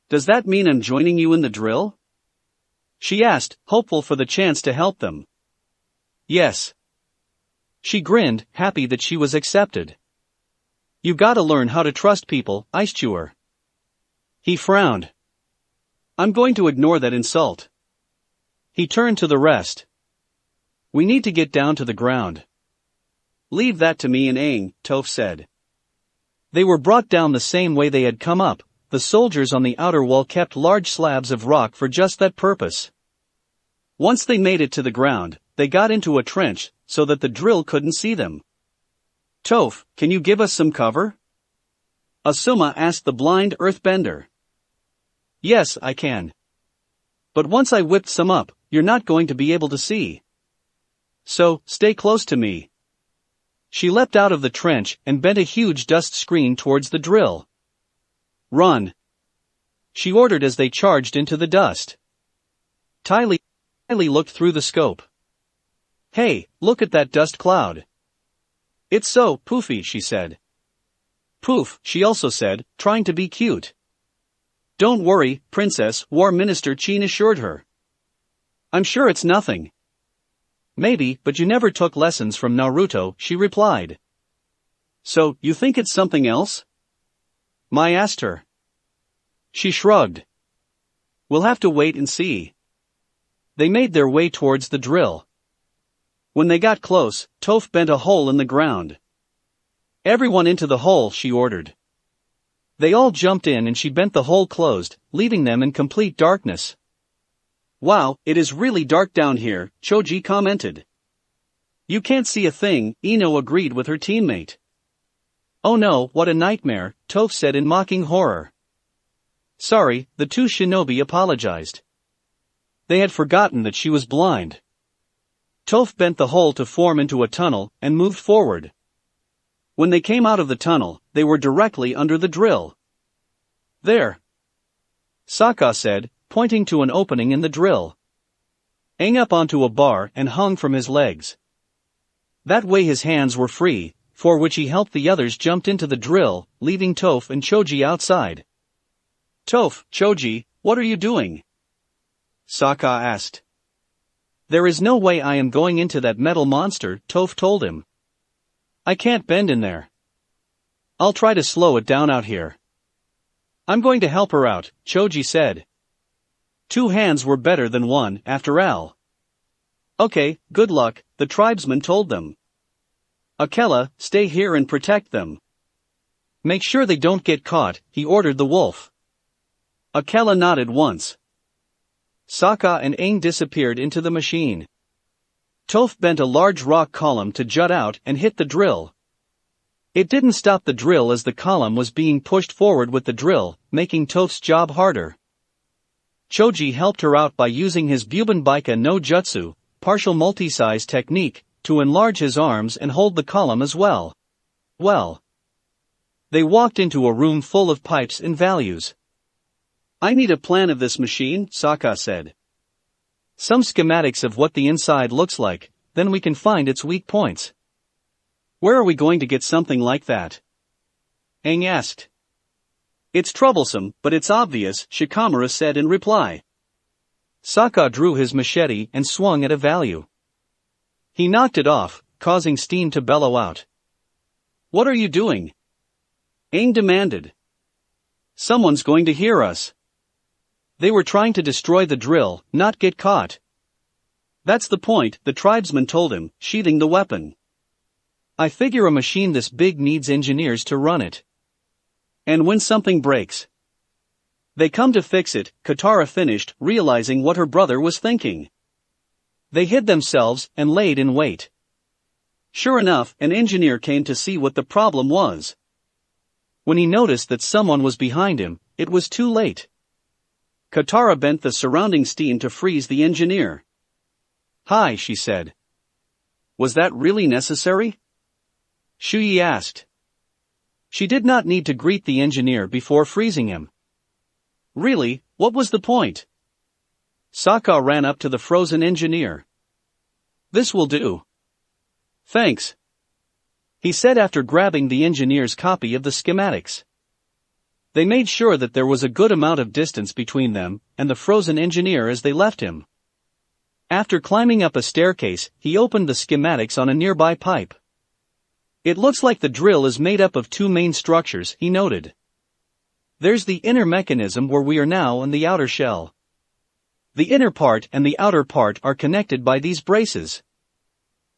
Does that mean I'm joining you in the drill? She asked, hopeful for the chance to help them. Yes. She grinned, happy that she was accepted. You gotta learn how to trust people, Ice Chewer. He frowned. I'm going to ignore that insult. He turned to the rest. We need to get down to the ground. Leave that to me and Aang, Toph said. They were brought down the same way they had come up. The soldiers on the outer wall kept large slabs of rock for just that purpose. Once they made it to the ground, they got into a trench, so that the drill couldn't see them. Toph, can you give us some cover? Asuma asked the blind earthbender. Yes, I can. But once I whipped some up, you're not going to be able to see. So, stay close to me. She leapt out of the trench and bent a huge dust screen towards the drill. Run! She ordered as they charged into the dust. Ty Lee looked through the scope. Hey, look at that dust cloud. It's so poofy, she said. Poof, she also said, trying to be cute. Don't worry, Princess, War Minister Chin assured her. I'm sure it's nothing. Maybe, but you never took lessons from Naruto, she replied. So, you think it's something else? Mai asked her. She shrugged. We'll have to wait and see. They made their way towards the drill. When they got close, Toph bent a hole in the ground. Everyone into the hole, she ordered. They all jumped in and she bent the hole closed, leaving them in complete darkness. Wow, it is really dark down here, Choji commented. You can't see a thing, Ino agreed with her teammate. Oh no, what a nightmare, Toph said in mocking horror. Sorry, the two shinobi apologized. They had forgotten that she was blind. Toph bent the hole to form into a tunnel and moved forward. When they came out of the tunnel, they were directly under the drill. There, Sokka said, pointing to an opening in the drill. Hang up onto a bar and hung from his legs. That way his hands were free, for which he helped the others jumped into the drill, leaving Toph and Choji outside. Toph, Choji, what are you doing? Sokka asked. There is no way I am going into that metal monster, Toph told him. I can't bend in there. I'll try to slow it down out here. I'm going to help her out, Choji said. 2 hands were better than 1, after all. Okay, good luck, the tribesman told them. Akela, stay here and protect them. Make sure they don't get caught, he ordered the wolf. Akela nodded once. Sokka and Aang disappeared into the machine. Toph bent a large rock column to jut out and hit the drill. It didn't stop the drill as the column was being pushed forward with the drill, making Toph's job harder. Choji helped her out by using his Bubenbaika no Jutsu, partial multi-size technique, to enlarge his arms and hold the column as well. Well. They walked into a room full of pipes and values. I need a plan of this machine, Sokka said. Some schematics of what the inside looks like, then we can find its weak points. Where are we going to get something like that? Aang asked. It's troublesome, but it's obvious, Shikamaru said in reply. Sokka drew his machete and swung at a value. He knocked it off, causing steam to bellow out. What are you doing? Aang demanded. Someone's going to hear us. They were trying to destroy the drill, not get caught. That's the point, the tribesman told him, sheathing the weapon. I figure a machine this big needs engineers to run it. And when something breaks, they come to fix it, Katara finished, realizing what her brother was thinking. They hid themselves and laid in wait. Sure enough, an engineer came to see what the problem was. When he noticed that someone was behind him, it was too late. Katara bent the surrounding steam to freeze the engineer. Hi, she said. Was that really necessary? Shuyi asked. She did not need to greet the engineer before freezing him. Really, what was the point? Sokka ran up to the frozen engineer. This will do. Thanks, he said after grabbing the engineer's copy of the schematics. They made sure that there was a good amount of distance between them and the frozen engineer as they left him. After climbing up a staircase, he opened the schematics on a nearby pipe. It looks like the drill is made up of 2 main structures, he noted. There's the inner mechanism where we are now and the outer shell. The inner part and the outer part are connected by these braces.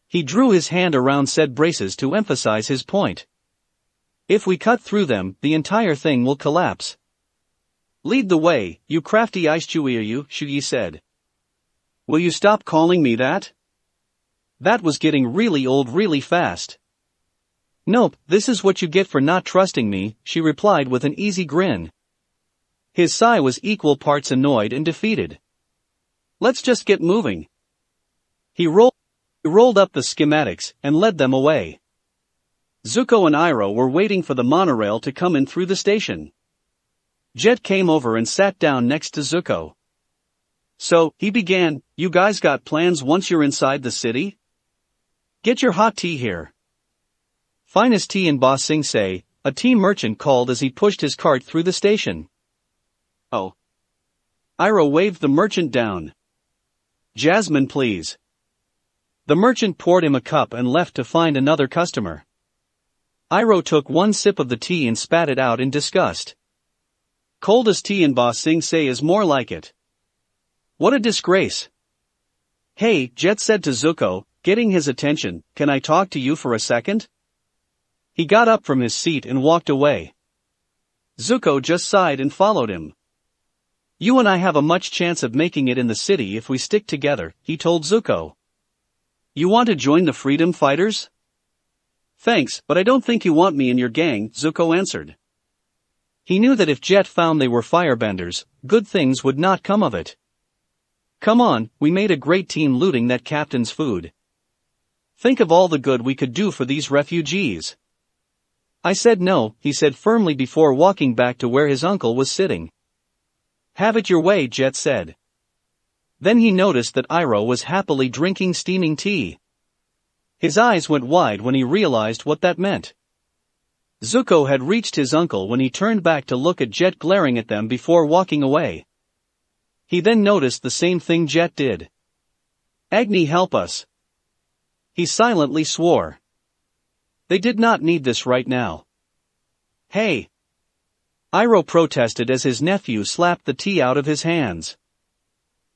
He drew his hand around said braces to emphasize his point. If we cut through them, the entire thing will collapse. Lead the way, you crafty Ichuiryu, Shuyi said. Will you stop calling me that? That was getting really old really fast. Nope, this is what you get for not trusting me, she replied with an easy grin. His sigh was equal parts annoyed and defeated. Let's just get moving. He rolled up the schematics and led them away. Zuko and Iroh were waiting for the monorail to come in through the station. Jet came over and sat down next to Zuko. So, he began, you guys got plans once you're inside the city? Get your hot tea here. Finest tea in Ba Sing Se, a tea merchant called as he pushed his cart through the station. Oh. Iroh waved the merchant down. Jasmine please. The merchant poured him a cup and left to find another customer. Iroh took 1 sip of the tea and spat it out in disgust. Coldest tea in Ba Sing Se is more like it. What a disgrace. Hey, Jet said to Zuko, getting his attention, can I talk to you for a second? He got up from his seat and walked away. Zuko just sighed and followed him. You and I have a much chance of making it in the city if we stick together, he told Zuko. You want to join the freedom fighters? Thanks, but I don't think you want me in your gang, Zuko answered. He knew that if Jet found they were firebenders, good things would not come of it. Come on, we made a great team looting that captain's food. Think of all the good we could do for these refugees. I said no, he said firmly before walking back to where his uncle was sitting. Have it your way, Jet said. Then he noticed that Iroh was happily drinking steaming tea. His eyes went wide when he realized what that meant. Zuko had reached his uncle when he turned back to look at Jet glaring at them before walking away. He then noticed the same thing Jet did. Agni, help us. He silently swore. They did not need this right now. Hey! Iroh protested as his nephew slapped the tea out of his hands.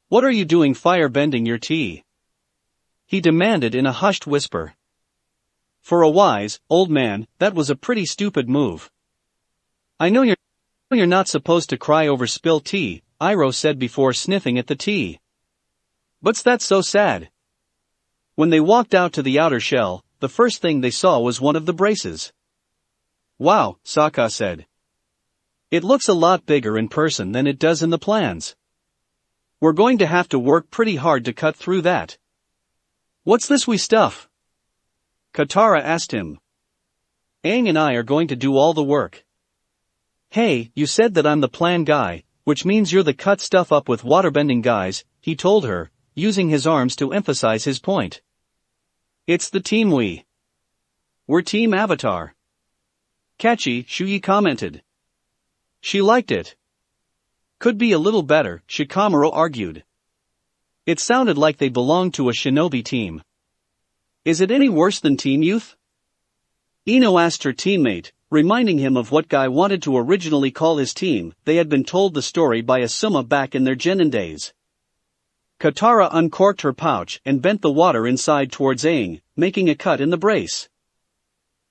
What are you doing firebending your tea? He demanded in a hushed whisper. For a wise, old man, that was a pretty stupid move. I know you're not supposed to cry over spilt tea, Iroh said before sniffing at the tea. But's that so sad? When they walked out to the outer shell, the first thing they saw was one of the braces. Wow, Sokka said. It looks a lot bigger in person than it does in the plans. We're going to have to work pretty hard to cut through that. What's this we stuff? Katara asked him. Aang and I are going to do all the work. Hey, you said that I'm the plan guy, which means you're the cut stuff up with waterbending guys, he told her, using his arms to emphasize his point. It's the team we're Team Avatar. Catchy, Shuyi commented. She liked it. Could be a little better, Shikamaru argued. It sounded like they belonged to a shinobi team. Is it any worse than Team Youth? Ino asked her teammate, reminding him of what Guy wanted to originally call his team. They had been told the story by Asuma back in their genin days. Katara uncorked her pouch and bent the water inside towards Aang, making a cut in the brace.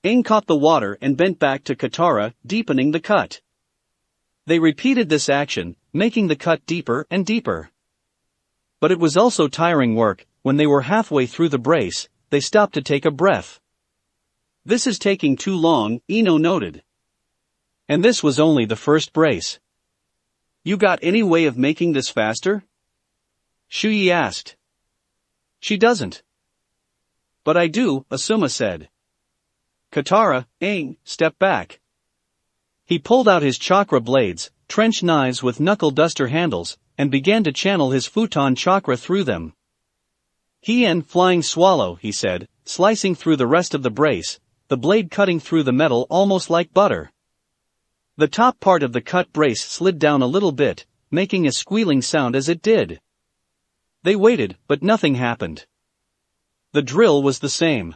Aang caught the water and bent back to Katara, deepening the cut. They repeated this action, making the cut deeper and deeper. But it was also tiring work. When they were halfway through the brace, they stopped to take a breath. This is taking too long, Ino noted. And this was only the first brace. You got any way of making this faster? Shuyi asked. She doesn't. But I do, Asuma said. Katara, Aang, step back. He pulled out his chakra blades, trench knives with knuckle duster handles, and began to channel his futon chakra through them. Hien, flying swallow, he said, slicing through the rest of the brace, the blade cutting through the metal almost like butter. The top part of the cut brace slid down a little bit, making a squealing sound as it did. They waited, but nothing happened. The drill was the same.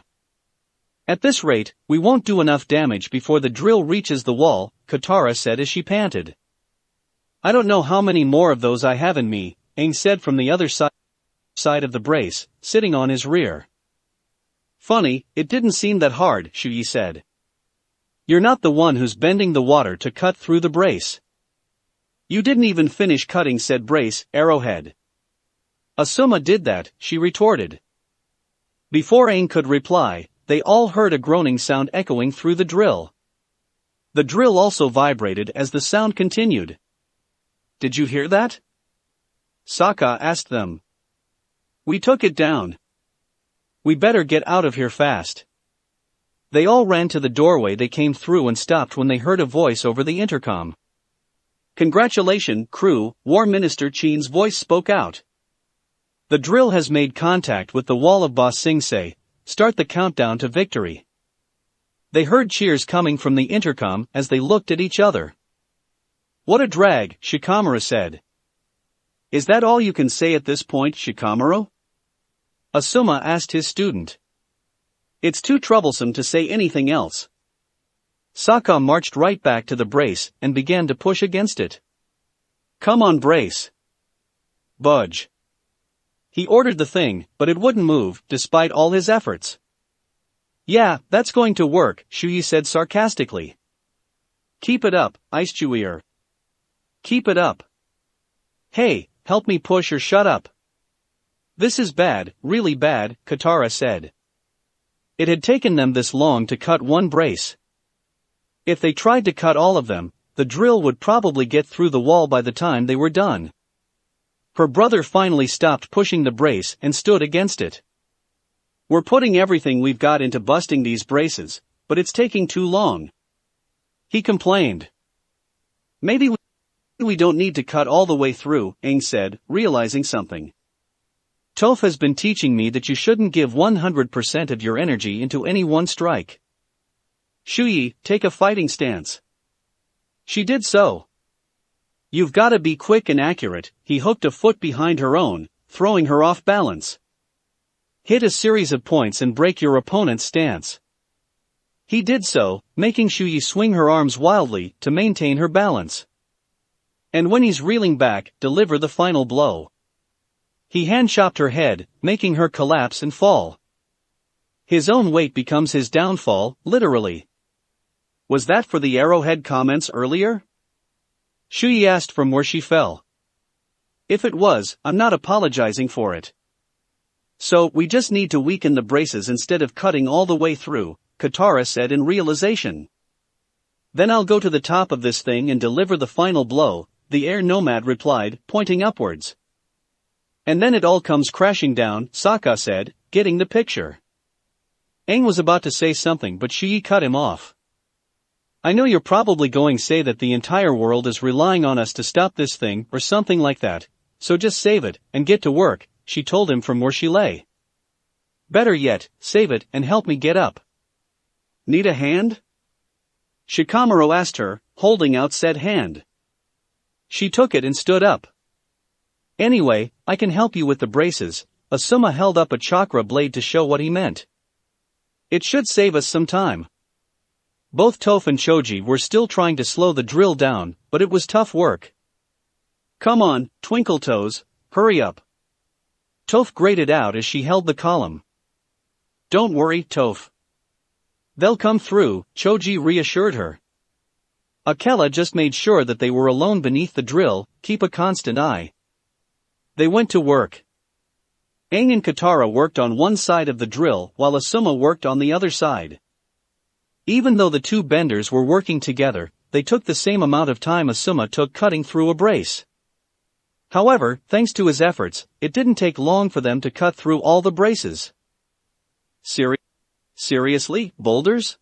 At this rate, we won't do enough damage before the drill reaches the wall, Katara said as she panted. I don't know how many more of those I have in me, Aang said from the other side of the brace, sitting on his rear. Funny, it didn't seem that hard, Shuyi said. You're not the one who's bending the water to cut through the brace. You didn't even finish cutting said brace, Arrowhead. Asuma did that, she retorted. Before Aang could reply, they all heard a groaning sound echoing through the drill. The drill also vibrated as the sound continued. Did you hear that? Sokka asked them. We took it down. We better get out of here fast. They all ran to the doorway they came through and stopped when they heard a voice over the intercom. Congratulations, crew, War Minister Chin's voice spoke out. The drill has made contact with the wall of Ba Sing Se. Start the countdown to victory. They heard cheers coming from the intercom as they looked at each other. What a drag, Shikamaru said. Is that all you can say at this point, Shikamaru? Asuma asked his student. It's too troublesome to say anything else. Sokka marched right back to the brace and began to push against it. Come on, brace. Budge. He ordered the thing, but it wouldn't move, despite all his efforts. Yeah, that's going to work, Shuyi said sarcastically. Keep it up, Ice Chewier. Keep it up. Hey, help me push or shut up. This is bad, really bad, Katara said. It had taken them this long to cut one brace. If they tried to cut all of them, the drill would probably get through the wall by the time they were done. Her brother finally stopped pushing the brace and stood against it. We're putting everything we've got into busting these braces, but it's taking too long. He complained. Maybe we don't need to cut all the way through, Aang said, realizing something. Toph has been teaching me that you shouldn't give 100% of your energy into any one strike. Shuyi, take a fighting stance. She did so. You've gotta be quick and accurate. He hooked a foot behind her own, throwing her off balance. Hit a series of points and break your opponent's stance. He did so, making Shuyi swing her arms wildly to maintain her balance. And when he's reeling back, deliver the final blow. He hand-chopped her head, making her collapse and fall. His own weight becomes his downfall, literally. Was that for the arrowhead comments earlier? Shuyi asked from where she fell. If it was, I'm not apologizing for it. So, we just need to weaken the braces instead of cutting all the way through, Katara said in realization. Then I'll go to the top of this thing and deliver the final blow, the air nomad replied, pointing upwards. And then it all comes crashing down, Sokka said, getting the picture. Aang was about to say something but Shuyi cut him off. I know you're probably going to say that the entire world is relying on us to stop this thing or something like that, so just save it and get to work, she told him from where she lay. Better yet, save it and help me get up. Need a hand? Shikamaru asked her, holding out said hand. She took it and stood up. Anyway, I can help you with the braces. Asuma held up a chakra blade to show what he meant. It should save us some time. Both Toph and Choji were still trying to slow the drill down, but it was tough work. Come on, Twinkle Toes, hurry up. Toph grated out as she held the column. Don't worry, Toph. They'll come through, Choji reassured her. Akela just made sure that they were alone beneath the drill, keep a constant eye. They went to work. Aang and Katara worked on one side of the drill while Asuma worked on the other side. Even though the two benders were working together, they took the same amount of time Asuma took cutting through a brace. However, thanks to his efforts, it didn't take long for them to cut through all the braces. Seriously, boulders?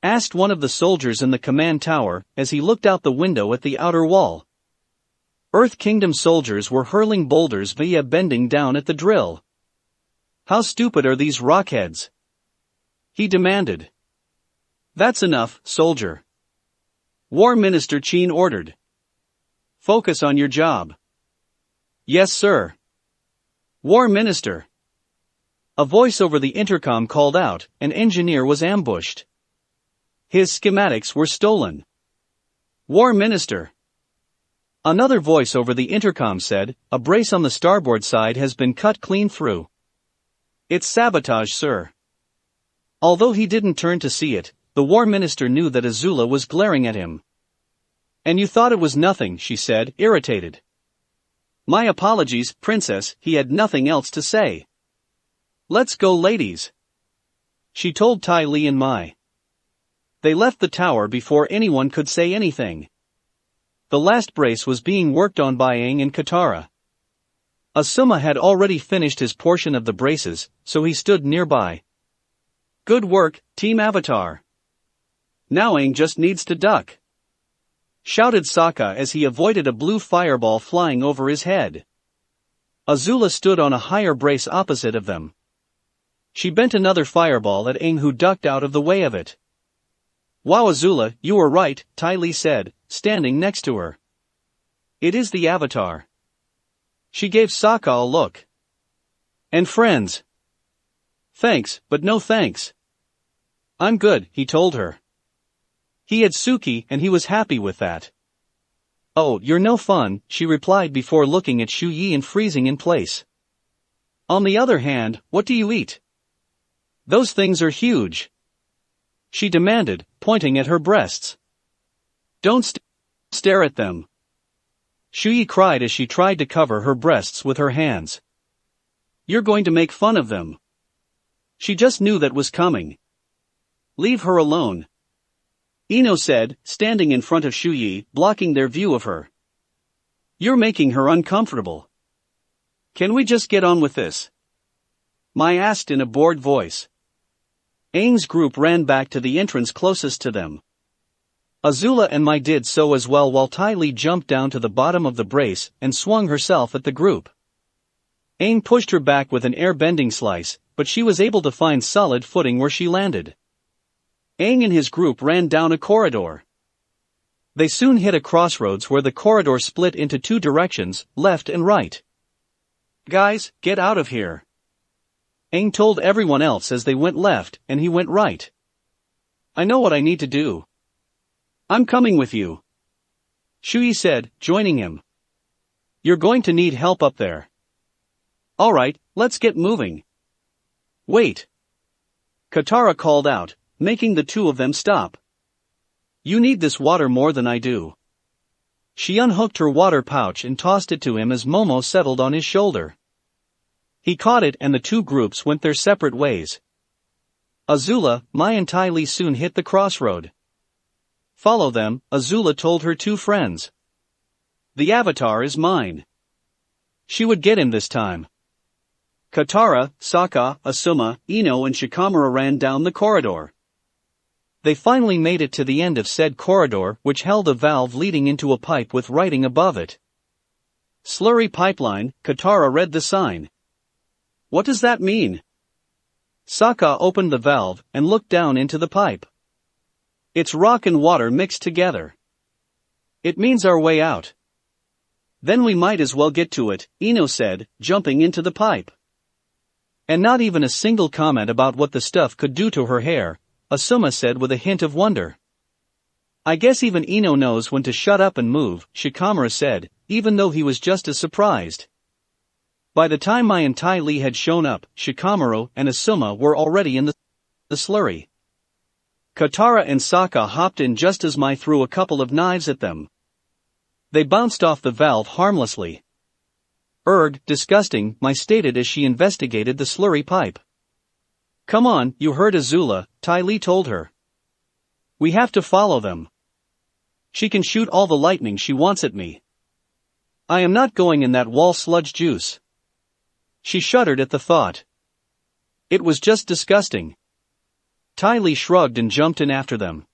Asked one of the soldiers in the command tower as he looked out the window at the outer wall. Earth Kingdom soldiers were hurling boulders via bending down at the drill. How stupid are these rockheads? He demanded. That's enough, soldier. War Minister Chin ordered. Focus on your job. Yes, sir. War Minister. A voice over the intercom called out, an engineer was ambushed. His schematics were stolen. War Minister. Another voice over the intercom said, a brace on the starboard side has been cut clean through. It's sabotage, sir. Although he didn't turn to see it, the War Minister knew that Azula was glaring at him. And you thought it was nothing, she said, irritated. My apologies, Princess, he had nothing else to say. Let's go, ladies. She told Ty Lee and Mai. They left the tower before anyone could say anything. The last brace was being worked on by Aang and Katara. Asuma had already finished his portion of the braces, so he stood nearby. Good work, Team Avatar. Now Aang just needs to duck. Shouted Sokka as he avoided a blue fireball flying over his head. Azula stood on a higher brace opposite of them. She bent another fireball at Aang, who ducked out of the way of it. Wow, Azula, you were right, Ty Lee said, standing next to her. It is the Avatar. She gave Sokka a look. And friends. Thanks, but no thanks. I'm good, he told her. He had Suki and he was happy with that. Oh, you're no fun, she replied before looking at Shu Yi and freezing in place. On the other hand, what do you eat? Those things are huge. She demanded, pointing at her breasts. Don't stare at them. Shuyi cried as she tried to cover her breasts with her hands. You're going to make fun of them. She just knew that was coming. Leave her alone. Ino said, standing in front of Shuyi, blocking their view of her. You're making her uncomfortable. Can we just get on with this? Mai asked in a bored voice. Aang's group ran back to the entrance closest to them. Azula and Mai did so as well while Ty Lee jumped down to the bottom of the brace and swung herself at the group. Aang pushed her back with an air-bending slice, but she was able to find solid footing where she landed. Aang and his group ran down a corridor. They soon hit a crossroads where the corridor split into two directions, left and right. Guys, get out of here. Aang told everyone else as they went left and he went right. I know what I need to do. I'm coming with you. Shuyi said, joining him. You're going to need help up there. Alright, let's get moving. Wait. Katara called out, making the two of them stop. You need this water more than I do. She unhooked her water pouch and tossed it to him as Momo settled on his shoulder. He caught it and the two groups went their separate ways. Azula, Mai and Ty Lee soon hit the crossroad. Follow them, Azula told her two friends. The Avatar is mine. She would get him this time. Katara, Sokka, Asuma, Ino and Shikamaru ran down the corridor. They finally made it to the end of said corridor, which held a valve leading into a pipe with writing above it. Slurry pipeline, Katara read the sign. What does that mean? Sokka opened the valve and looked down into the pipe. It's rock and water mixed together. It means our way out. Then we might as well get to it, Ino said, jumping into the pipe. And not even a single comment about what the stuff could do to her hair, Asuma said with a hint of wonder. I guess even Ino knows when to shut up and move, Shikamaru said, even though he was just as surprised. By the time Mai and Ty Lee had shown up, Shikamaru and Asuma were already in the slurry. Katara and Sokka hopped in just as Mai threw a couple of knives at them. They bounced off the valve harmlessly. Disgusting, Mai stated as she investigated the slurry pipe. Come on, you heard Azula, Ty Lee told her. We have to follow them. She can shoot all the lightning she wants at me. I am not going in that wall sludge juice. She shuddered at the thought. It was just disgusting. Ty Lee shrugged and jumped in after them.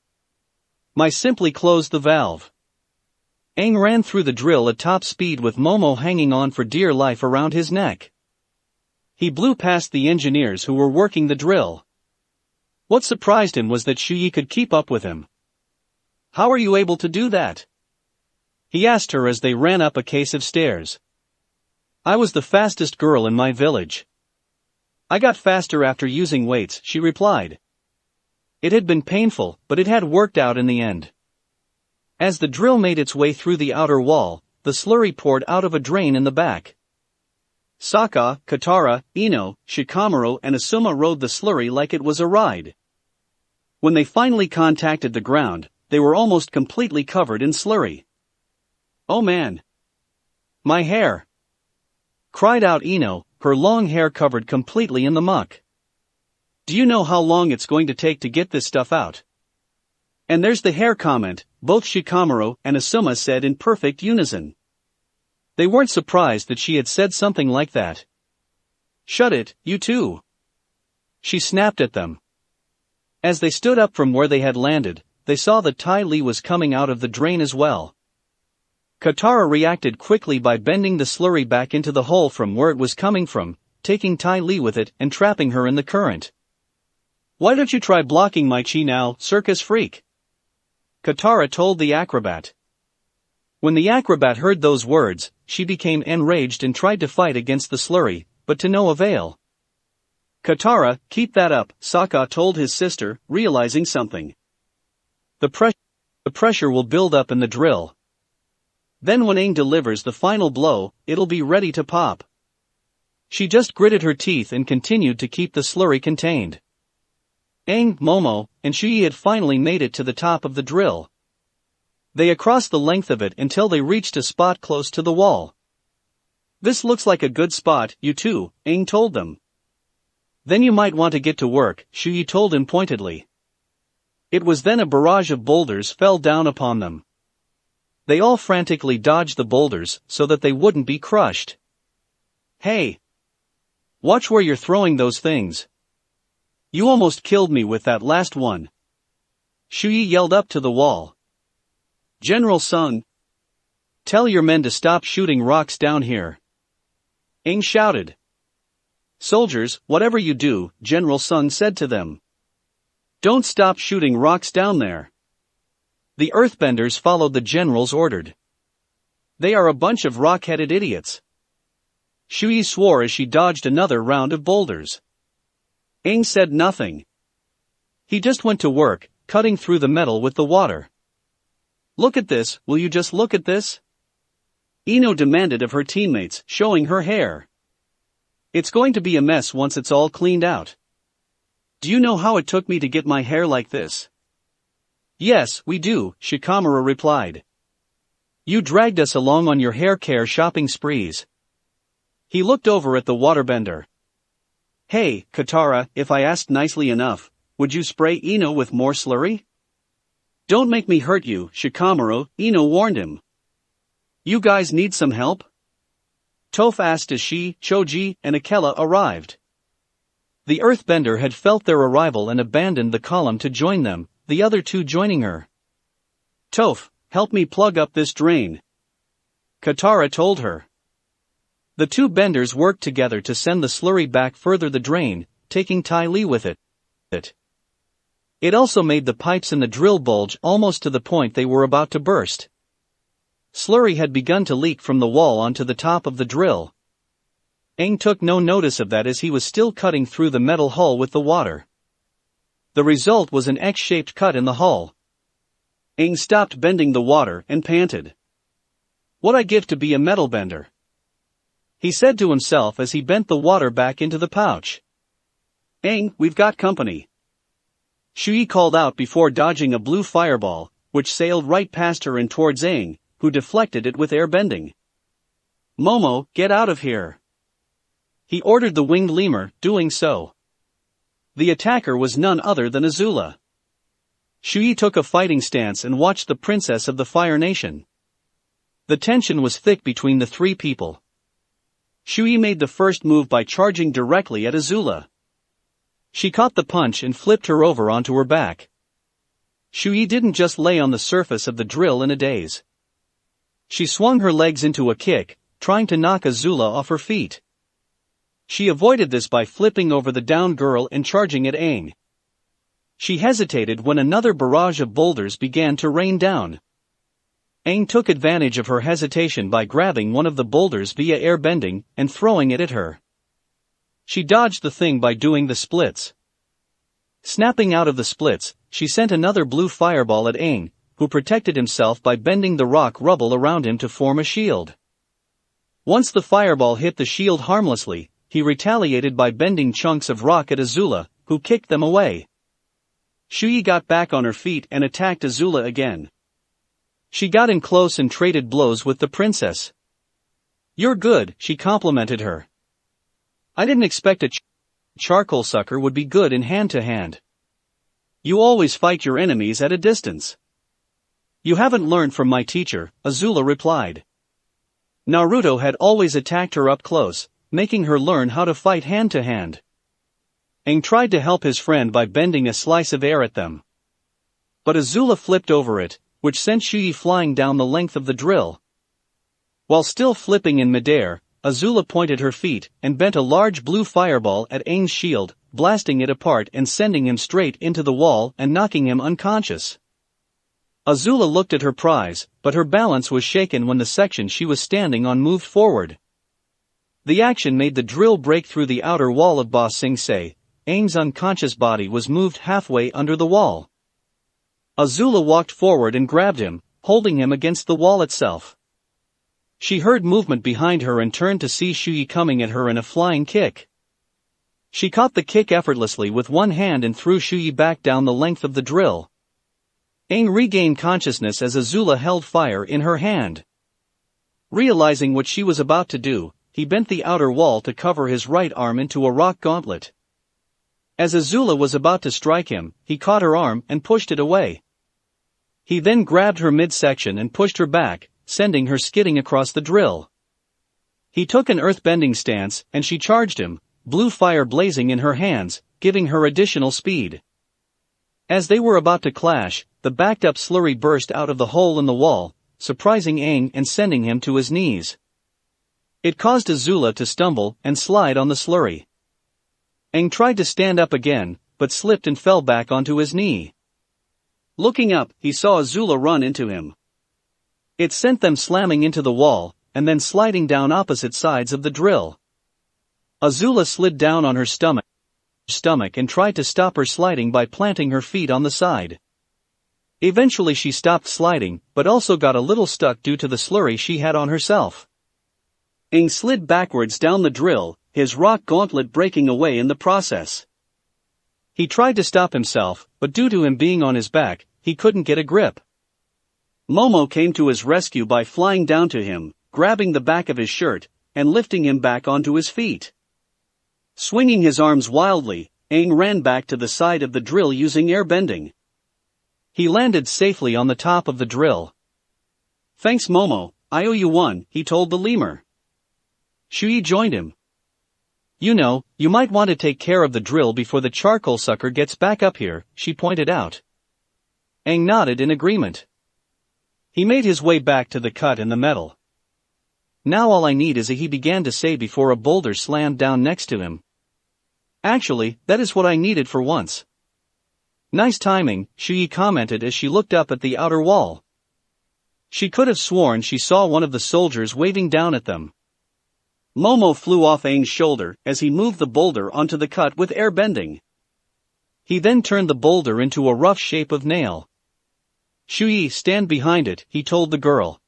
Mai simply closed the valve. Aang ran through the drill at top speed with Momo hanging on for dear life around his neck. He blew past the engineers who were working the drill. What surprised him was that Shuyi could keep up with him. How are you able to do that? He asked her as they ran up a case of stairs. I was the fastest girl in my village. I got faster after using weights, she replied. It had been painful, but it had worked out in the end. As the drill made its way through the outer wall, the slurry poured out of a drain in the back. Sokka, Katara, Ino, Shikamaru and Asuma rode the slurry like it was a ride. When they finally contacted the ground, they were almost completely covered in slurry. Oh man! My hair! Cried out Ino, her long hair covered completely in the muck. Do you know how long it's going to take to get this stuff out? And there's the hair comment, both Shikamaru and Asuma said in perfect unison. They weren't surprised that she had said something like that. Shut it, you two! She snapped at them. As they stood up from where they had landed, they saw that Ty Lee was coming out of the drain as well. Katara reacted quickly by bending the slurry back into the hole from where it was coming from, taking Ty Lee with it and trapping her in the current. Why don't you try blocking my chi now, circus freak? Katara told the acrobat. When the acrobat heard those words, she became enraged and tried to fight against the slurry, but to no avail. Katara, keep that up, Sokka told his sister, realizing something. The pressure will build up in the drill. Then when Aang delivers the final blow, it'll be ready to pop. She just gritted her teeth and continued to keep the slurry contained. Aang, Momo, and Shuyi had finally made it to the top of the drill. They across the length of it until they reached a spot close to the wall. This looks like a good spot, you two, Aang told them. Then you might want to get to work, Shuyi told him pointedly. It was then a barrage of boulders fell down upon them. They all frantically dodged the boulders so that they wouldn't be crushed. Hey! Watch where you're throwing those things. You almost killed me with that last one. Shuyi yelled up to the wall. General Sung! Tell your men to stop shooting rocks down here. Aang shouted. Soldiers, whatever you do, General Sung said to them. Don't stop shooting rocks down there. The earthbenders followed the general's ordered. They are a bunch of rock-headed idiots. Shuyi swore as she dodged another round of boulders. Aang said nothing. He just went to work, cutting through the metal with the water. Look at this, will you just look at this? Ino demanded of her teammates, showing her hair. It's going to be a mess once it's all cleaned out. Do you know how it took me to get my hair like this? Yes, we do, Shikamaru replied. You dragged us along on your hair care shopping sprees. He looked over at the waterbender. Hey, Katara, if I asked nicely enough, would you spray Ino with more slurry? Don't make me hurt you, Shikamaru, Ino warned him. You guys need some help? Toph asked as she, Choji, and Akela arrived. The earthbender had felt their arrival and abandoned the column to join them, the other two joining her. Toph, help me plug up this drain. Katara told her. The two benders worked together to send the slurry back further the drain, taking Ty Lee with it. It also made the pipes in the drill bulge almost to the point they were about to burst. Slurry had begun to leak from the wall onto the top of the drill. Aang took no notice of that as he was still cutting through the metal hull with the water. The result was an X-shaped cut in the hull. Aang stopped bending the water and panted. What I give to be a metal bender, he said to himself as he bent the water back into the pouch. Aang, we've got company. Shuyi called out before dodging a blue fireball, which sailed right past her and towards Aang, who deflected it with air bending. Momo, get out of here. He ordered the winged lemur, doing so. The attacker was none other than Azula. Shuyi took a fighting stance and watched the princess of the Fire Nation. The tension was thick between the three people. Shuyi made the first move by charging directly at Azula. She caught the punch and flipped her over onto her back. Shuyi didn't just lay on the surface of the drill in a daze. She swung her legs into a kick, trying to knock Azula off her feet. She avoided this by flipping over the downed girl and charging at Aang. She hesitated when another barrage of boulders began to rain down. Aang took advantage of her hesitation by grabbing one of the boulders via air bending and throwing it at her. She dodged the thing by doing the splits. Snapping out of the splits, she sent another blue fireball at Aang, who protected himself by bending the rock rubble around him to form a shield. Once the fireball hit the shield harmlessly, he retaliated by bending chunks of rock at Azula, who kicked them away. Shuyi got back on her feet and attacked Azula again. She got in close and traded blows with the princess. You're good, she complimented her. I didn't expect a charcoal sucker would be good in hand-to-hand. You always fight your enemies at a distance. You haven't learned from my teacher, Azula replied. Naruto had always attacked her up close, making her learn how to fight hand-to-hand. Aang tried to help his friend by bending a slice of air at them. But Azula flipped over it, which sent Shuyi flying down the length of the drill. While still flipping in midair, Azula pointed her feet and bent a large blue fireball at Aang's shield, blasting it apart and sending him straight into the wall and knocking him unconscious. Azula looked at her prize, but her balance was shaken when the section she was standing on moved forward. The action made the drill break through the outer wall of Ba Sing Se. Aang's unconscious body was moved halfway under the wall. Azula walked forward and grabbed him, holding him against the wall itself. She heard movement behind her and turned to see Shuyi coming at her in a flying kick. She caught the kick effortlessly with one hand and threw Shuyi back down the length of the drill. Aang regained consciousness as Azula held fire in her hand. Realizing what she was about to do, he bent the outer wall to cover his right arm into a rock gauntlet. As Azula was about to strike him, he caught her arm and pushed it away. He then grabbed her midsection and pushed her back, sending her skidding across the drill. He took an earthbending stance, and she charged him, blue fire blazing in her hands, giving her additional speed. As they were about to clash, the backed-up slurry burst out of the hole in the wall, surprising Aang and sending him to his knees. It caused Azula to stumble and slide on the slurry. Aang tried to stand up again, but slipped and fell back onto his knee. Looking up, he saw Azula run into him. It sent them slamming into the wall, and then sliding down opposite sides of the drill. Azula slid down on her stomach and tried to stop her sliding by planting her feet on the side. Eventually she stopped sliding, but also got a little stuck due to the slurry she had on herself. Aang slid backwards down the drill, his rock gauntlet breaking away in the process. He tried to stop himself, but due to him being on his back, he couldn't get a grip. Momo came to his rescue by flying down to him, grabbing the back of his shirt, and lifting him back onto his feet. Swinging his arms wildly, Aang ran back to the side of the drill using airbending. He landed safely on the top of the drill. "Thanks Momo, I owe you one," he told the lemur. Shui joined him. "You know, you might want to take care of the drill before the charcoal sucker gets back up here," she pointed out. Aang nodded in agreement. He made his way back to the cut in the metal. "Now all I need is a," he began to say before a boulder slammed down next to him. "Actually, that is what I needed for once." "Nice timing," Shui commented as she looked up at the outer wall. She could have sworn she saw one of the soldiers waving down at them. Momo flew off Aang's shoulder as he moved the boulder onto the cut with airbending. He then turned the boulder into a rough shape of nail. "Shui, stand behind it," he told the girl.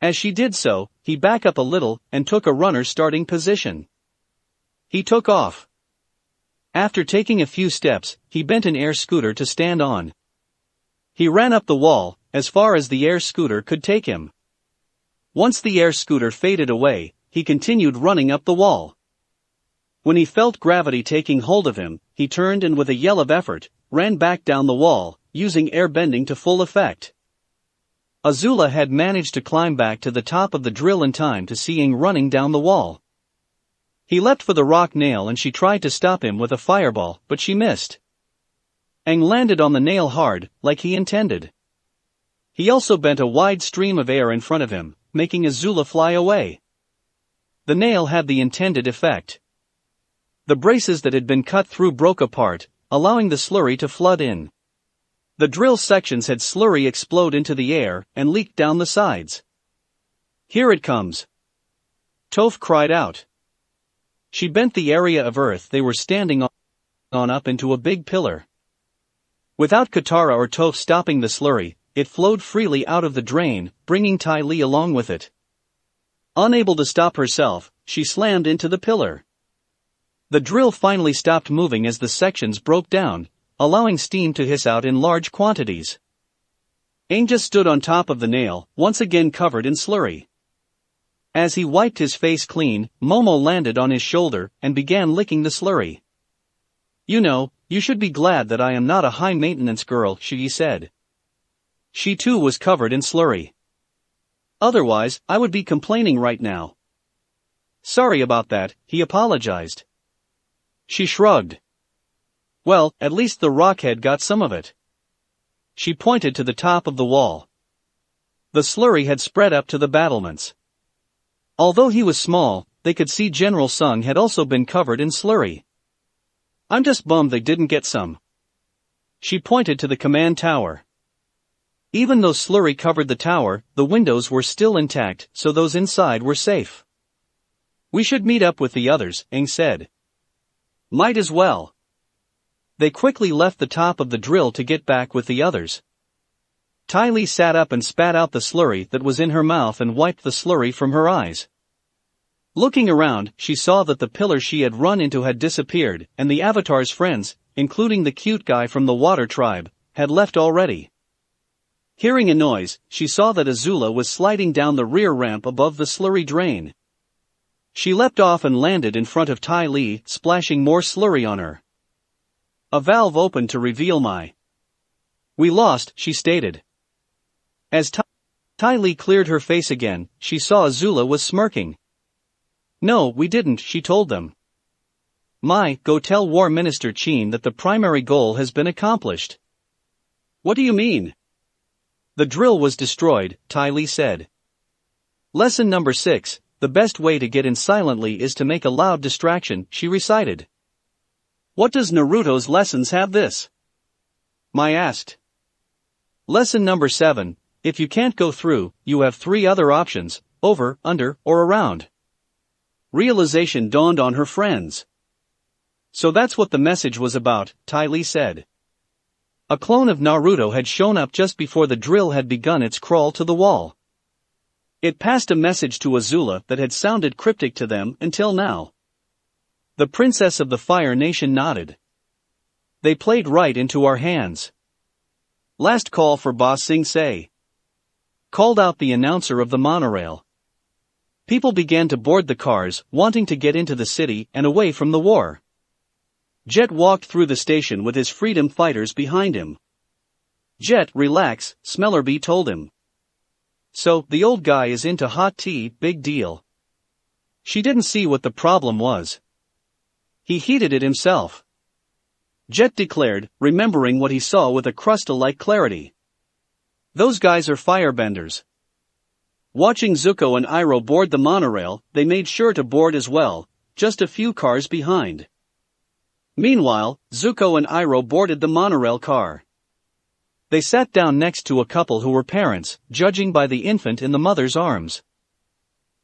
As she did so, he backed up a little and took a runner starting position. He took off. After taking a few steps, he bent an air scooter to stand on. He ran up the wall, as far as the air scooter could take him. Once the air scooter faded away, he continued running up the wall. When he felt gravity taking hold of him, he turned and with a yell of effort, ran back down the wall, using air bending to full effect. Azula had managed to climb back to the top of the drill in time to see Aang running down the wall. He leapt for the rock nail and she tried to stop him with a fireball, but she missed. Aang landed on the nail hard, like he intended. He also bent a wide stream of air in front of him, making Azula fly away. The nail had the intended effect. The braces that had been cut through broke apart, allowing the slurry to flood in. The drill sections had slurry explode into the air and leak down the sides. "Here it comes!" Toph cried out. She bent the area of earth they were standing on up into a big pillar. Without Katara or Toph stopping the slurry, it flowed freely out of the drain, bringing Ty Lee along with it. Unable to stop herself, she slammed into the pillar. The drill finally stopped moving as the sections broke down, allowing steam to hiss out in large quantities. Aang just stood on top of the nail, once again covered in slurry. As he wiped his face clean, Momo landed on his shoulder and began licking the slurry. "You know, you should be glad that I am not a high-maintenance girl," she said. She too was covered in slurry. "Otherwise, I would be complaining right now." "Sorry about that," he apologized. She shrugged. "Well, at least the rockhead got some of it." She pointed to the top of the wall. The slurry had spread up to the battlements. Although he was small, they could see General Sung had also been covered in slurry. "I'm just bummed they didn't get some." She pointed to the command tower. Even though slurry covered the tower, the windows were still intact, so those inside were safe. "We should meet up with the others," Aang said. "Might as well." They quickly left the top of the drill to get back with the others. Ty Lee sat up and spat out the slurry that was in her mouth and wiped the slurry from her eyes. Looking around, she saw that the pillar she had run into had disappeared, and the Avatar's friends, including the cute guy from the Water Tribe, had left already. Hearing a noise, she saw that Azula was sliding down the rear ramp above the slurry drain. She leapt off and landed in front of Ty Lee, splashing more slurry on her. A valve opened to reveal my. We lost, she stated. As Ty Lee cleared her face again, she saw Azula was smirking. No, we didn't, she told them. Go tell War Minister Chin that the primary goal has been accomplished. What do you mean? The drill was destroyed, Ty Lee said. Lesson number 6, the best way to get in silently is to make a loud distraction, she recited. What does Naruto's lessons have this? Mai asked. Lesson number 7, if you can't go through, you have 3 other options, over, under, or around. Realization dawned on her friends. So that's what the message was about, Ty Lee said. A clone of Naruto had shown up just before the drill had begun its crawl to the wall. It passed a message to Azula that had sounded cryptic to them until now. The princess of the Fire Nation nodded. They played right into our hands. Last call for Ba Sing Se. Called out the announcer of the monorail. People began to board the cars, wanting to get into the city and away from the war. Jet walked through the station with his freedom fighters behind him. Jet, relax, Smellerby told him. So, the old guy is into hot tea, big deal. She didn't see what the problem was. He heated it himself. Jet declared, remembering what he saw with a crystal-like clarity. Those guys are firebenders. Watching Zuko and Iroh board the monorail, they made sure to board as well, just a few cars behind. Meanwhile, Zuko and Iroh boarded the monorail car. They sat down next to a couple who were parents, judging by the infant in the mother's arms.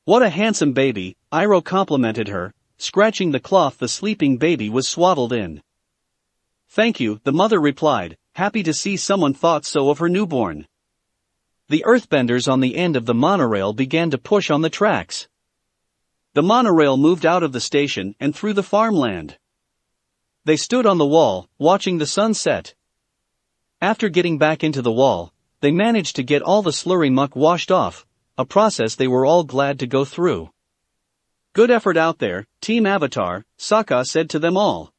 What a handsome baby, Iroh complimented her, scratching the cloth the sleeping baby was swaddled in. Thank you, the mother replied, happy to see someone thought so of her newborn. The earthbenders on the end of the monorail began to push on the tracks. The monorail moved out of the station and through the farmland. They stood on the wall, watching the sun set. After getting back into the wall, they managed to get all the slurry muck washed off, a process they were all glad to go through. Good effort out there, Team Avatar, Sokka said to them all.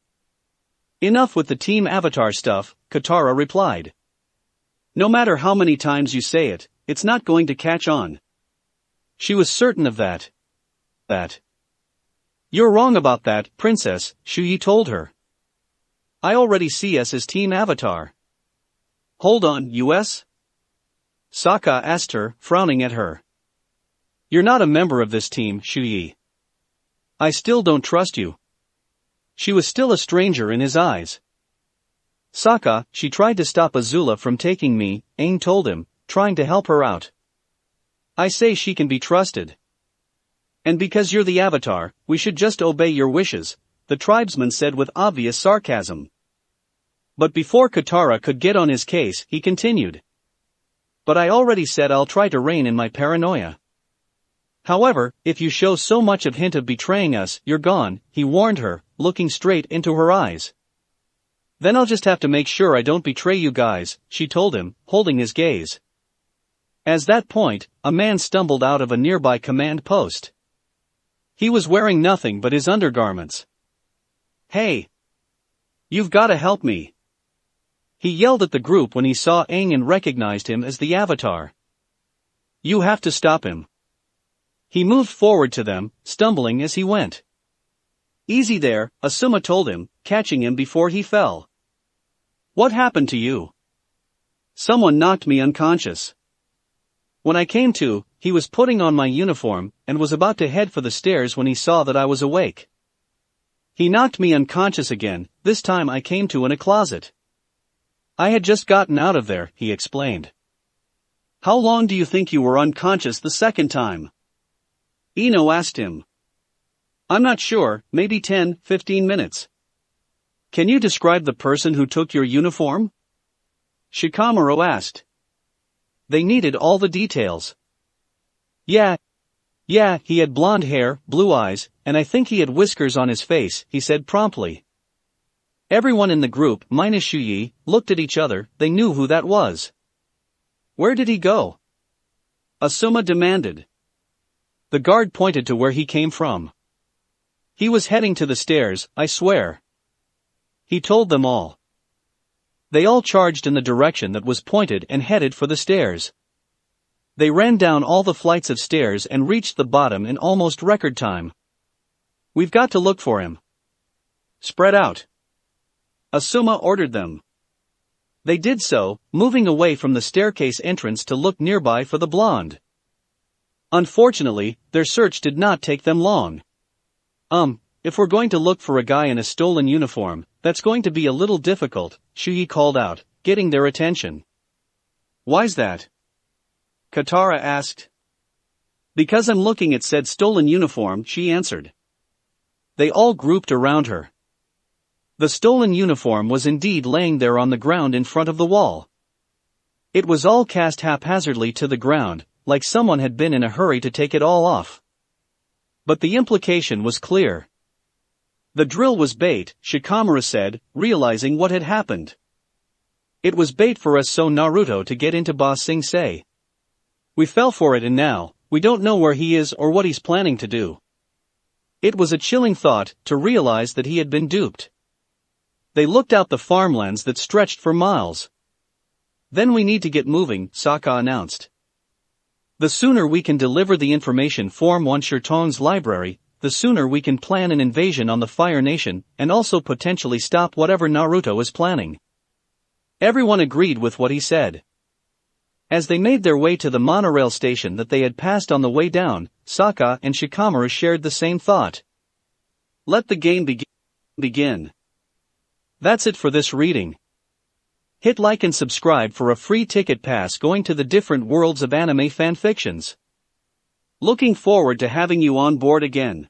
Enough with the Team Avatar stuff, Katara replied. No matter how many times you say it, it's not going to catch on. She was certain of that. You're wrong about that, Princess, Shuyi told her. I already see us as Team Avatar. Hold on, US? Sokka asked her, frowning at her. You're not a member of this team, Shuyi. I still don't trust you. She was still a stranger in his eyes. Sokka, she tried to stop Azula from taking me, Aang told him, trying to help her out. I say she can be trusted. And because you're the Avatar, we should just obey your wishes, the tribesman said with obvious sarcasm. But before Katara could get on his case, he continued. But I already said I'll try to rein in my paranoia. However, if you show so much of hint of betraying us, you're gone, he warned her, looking straight into her eyes. Then I'll just have to make sure I don't betray you guys, she told him, holding his gaze. At that point, a man stumbled out of a nearby command post. He was wearing nothing but his undergarments. Hey! You've gotta help me! He yelled at the group when he saw Aang and recognized him as the Avatar. You have to stop him. He moved forward to them, stumbling as he went. Easy there, Asuma told him, catching him before he fell. What happened to you? Someone knocked me unconscious. When I came to, he was putting on my uniform and was about to head for the stairs when he saw that I was awake. He knocked me unconscious again, this time I came to in a closet. I had just gotten out of there, he explained. How long do you think you were unconscious the second time? Ino asked him. I'm not sure, maybe 10-15 minutes. Can you describe the person who took your uniform? Shikamaru asked. They needed all the details. Yeah, he had blonde hair, blue eyes, and I think he had whiskers on his face, he said promptly. Everyone in the group, minus Shuyi, looked at each other, they knew who that was. Where did he go? Azula demanded. The guard pointed to where he came from. He was heading to the stairs, I swear. He told them all. They all charged in the direction that was pointed and headed for the stairs. They ran down all the flights of stairs and reached the bottom in almost record time. We've got to look for him. Spread out. Azula ordered them. They did so, moving away from the staircase entrance to look nearby for the blonde. Unfortunately, their search did not take them long. If we're going to look for a guy in a stolen uniform, that's going to be a little difficult, Shuyi called out, getting their attention. Why's that? Katara asked. Because I'm looking at said stolen uniform, she answered. They all grouped around her. The stolen uniform was indeed laying there on the ground in front of the wall. It was all cast haphazardly to the ground, like someone had been in a hurry to take it all off. But the implication was clear. The drill was bait, Shikamaru said, realizing what had happened. It was bait for us so Naruto to get into Ba Sing Se. We fell for it and now, we don't know where he is or what he's planning to do. It was a chilling thought, to realize that he had been duped. They looked out the farmlands that stretched for miles. Then we need to get moving, Sokka announced. The sooner we can deliver the information from One Shirton's library, the sooner we can plan an invasion on the Fire Nation, and also potentially stop whatever Naruto is planning. Everyone agreed with what he said. As they made their way to the monorail station that they had passed on the way down, Sokka and Shikamaru shared the same thought. Let the game begin. That's it for this reading. Hit like and subscribe for a free ticket pass going to the different worlds of anime fanfictions. Looking forward to having you on board again.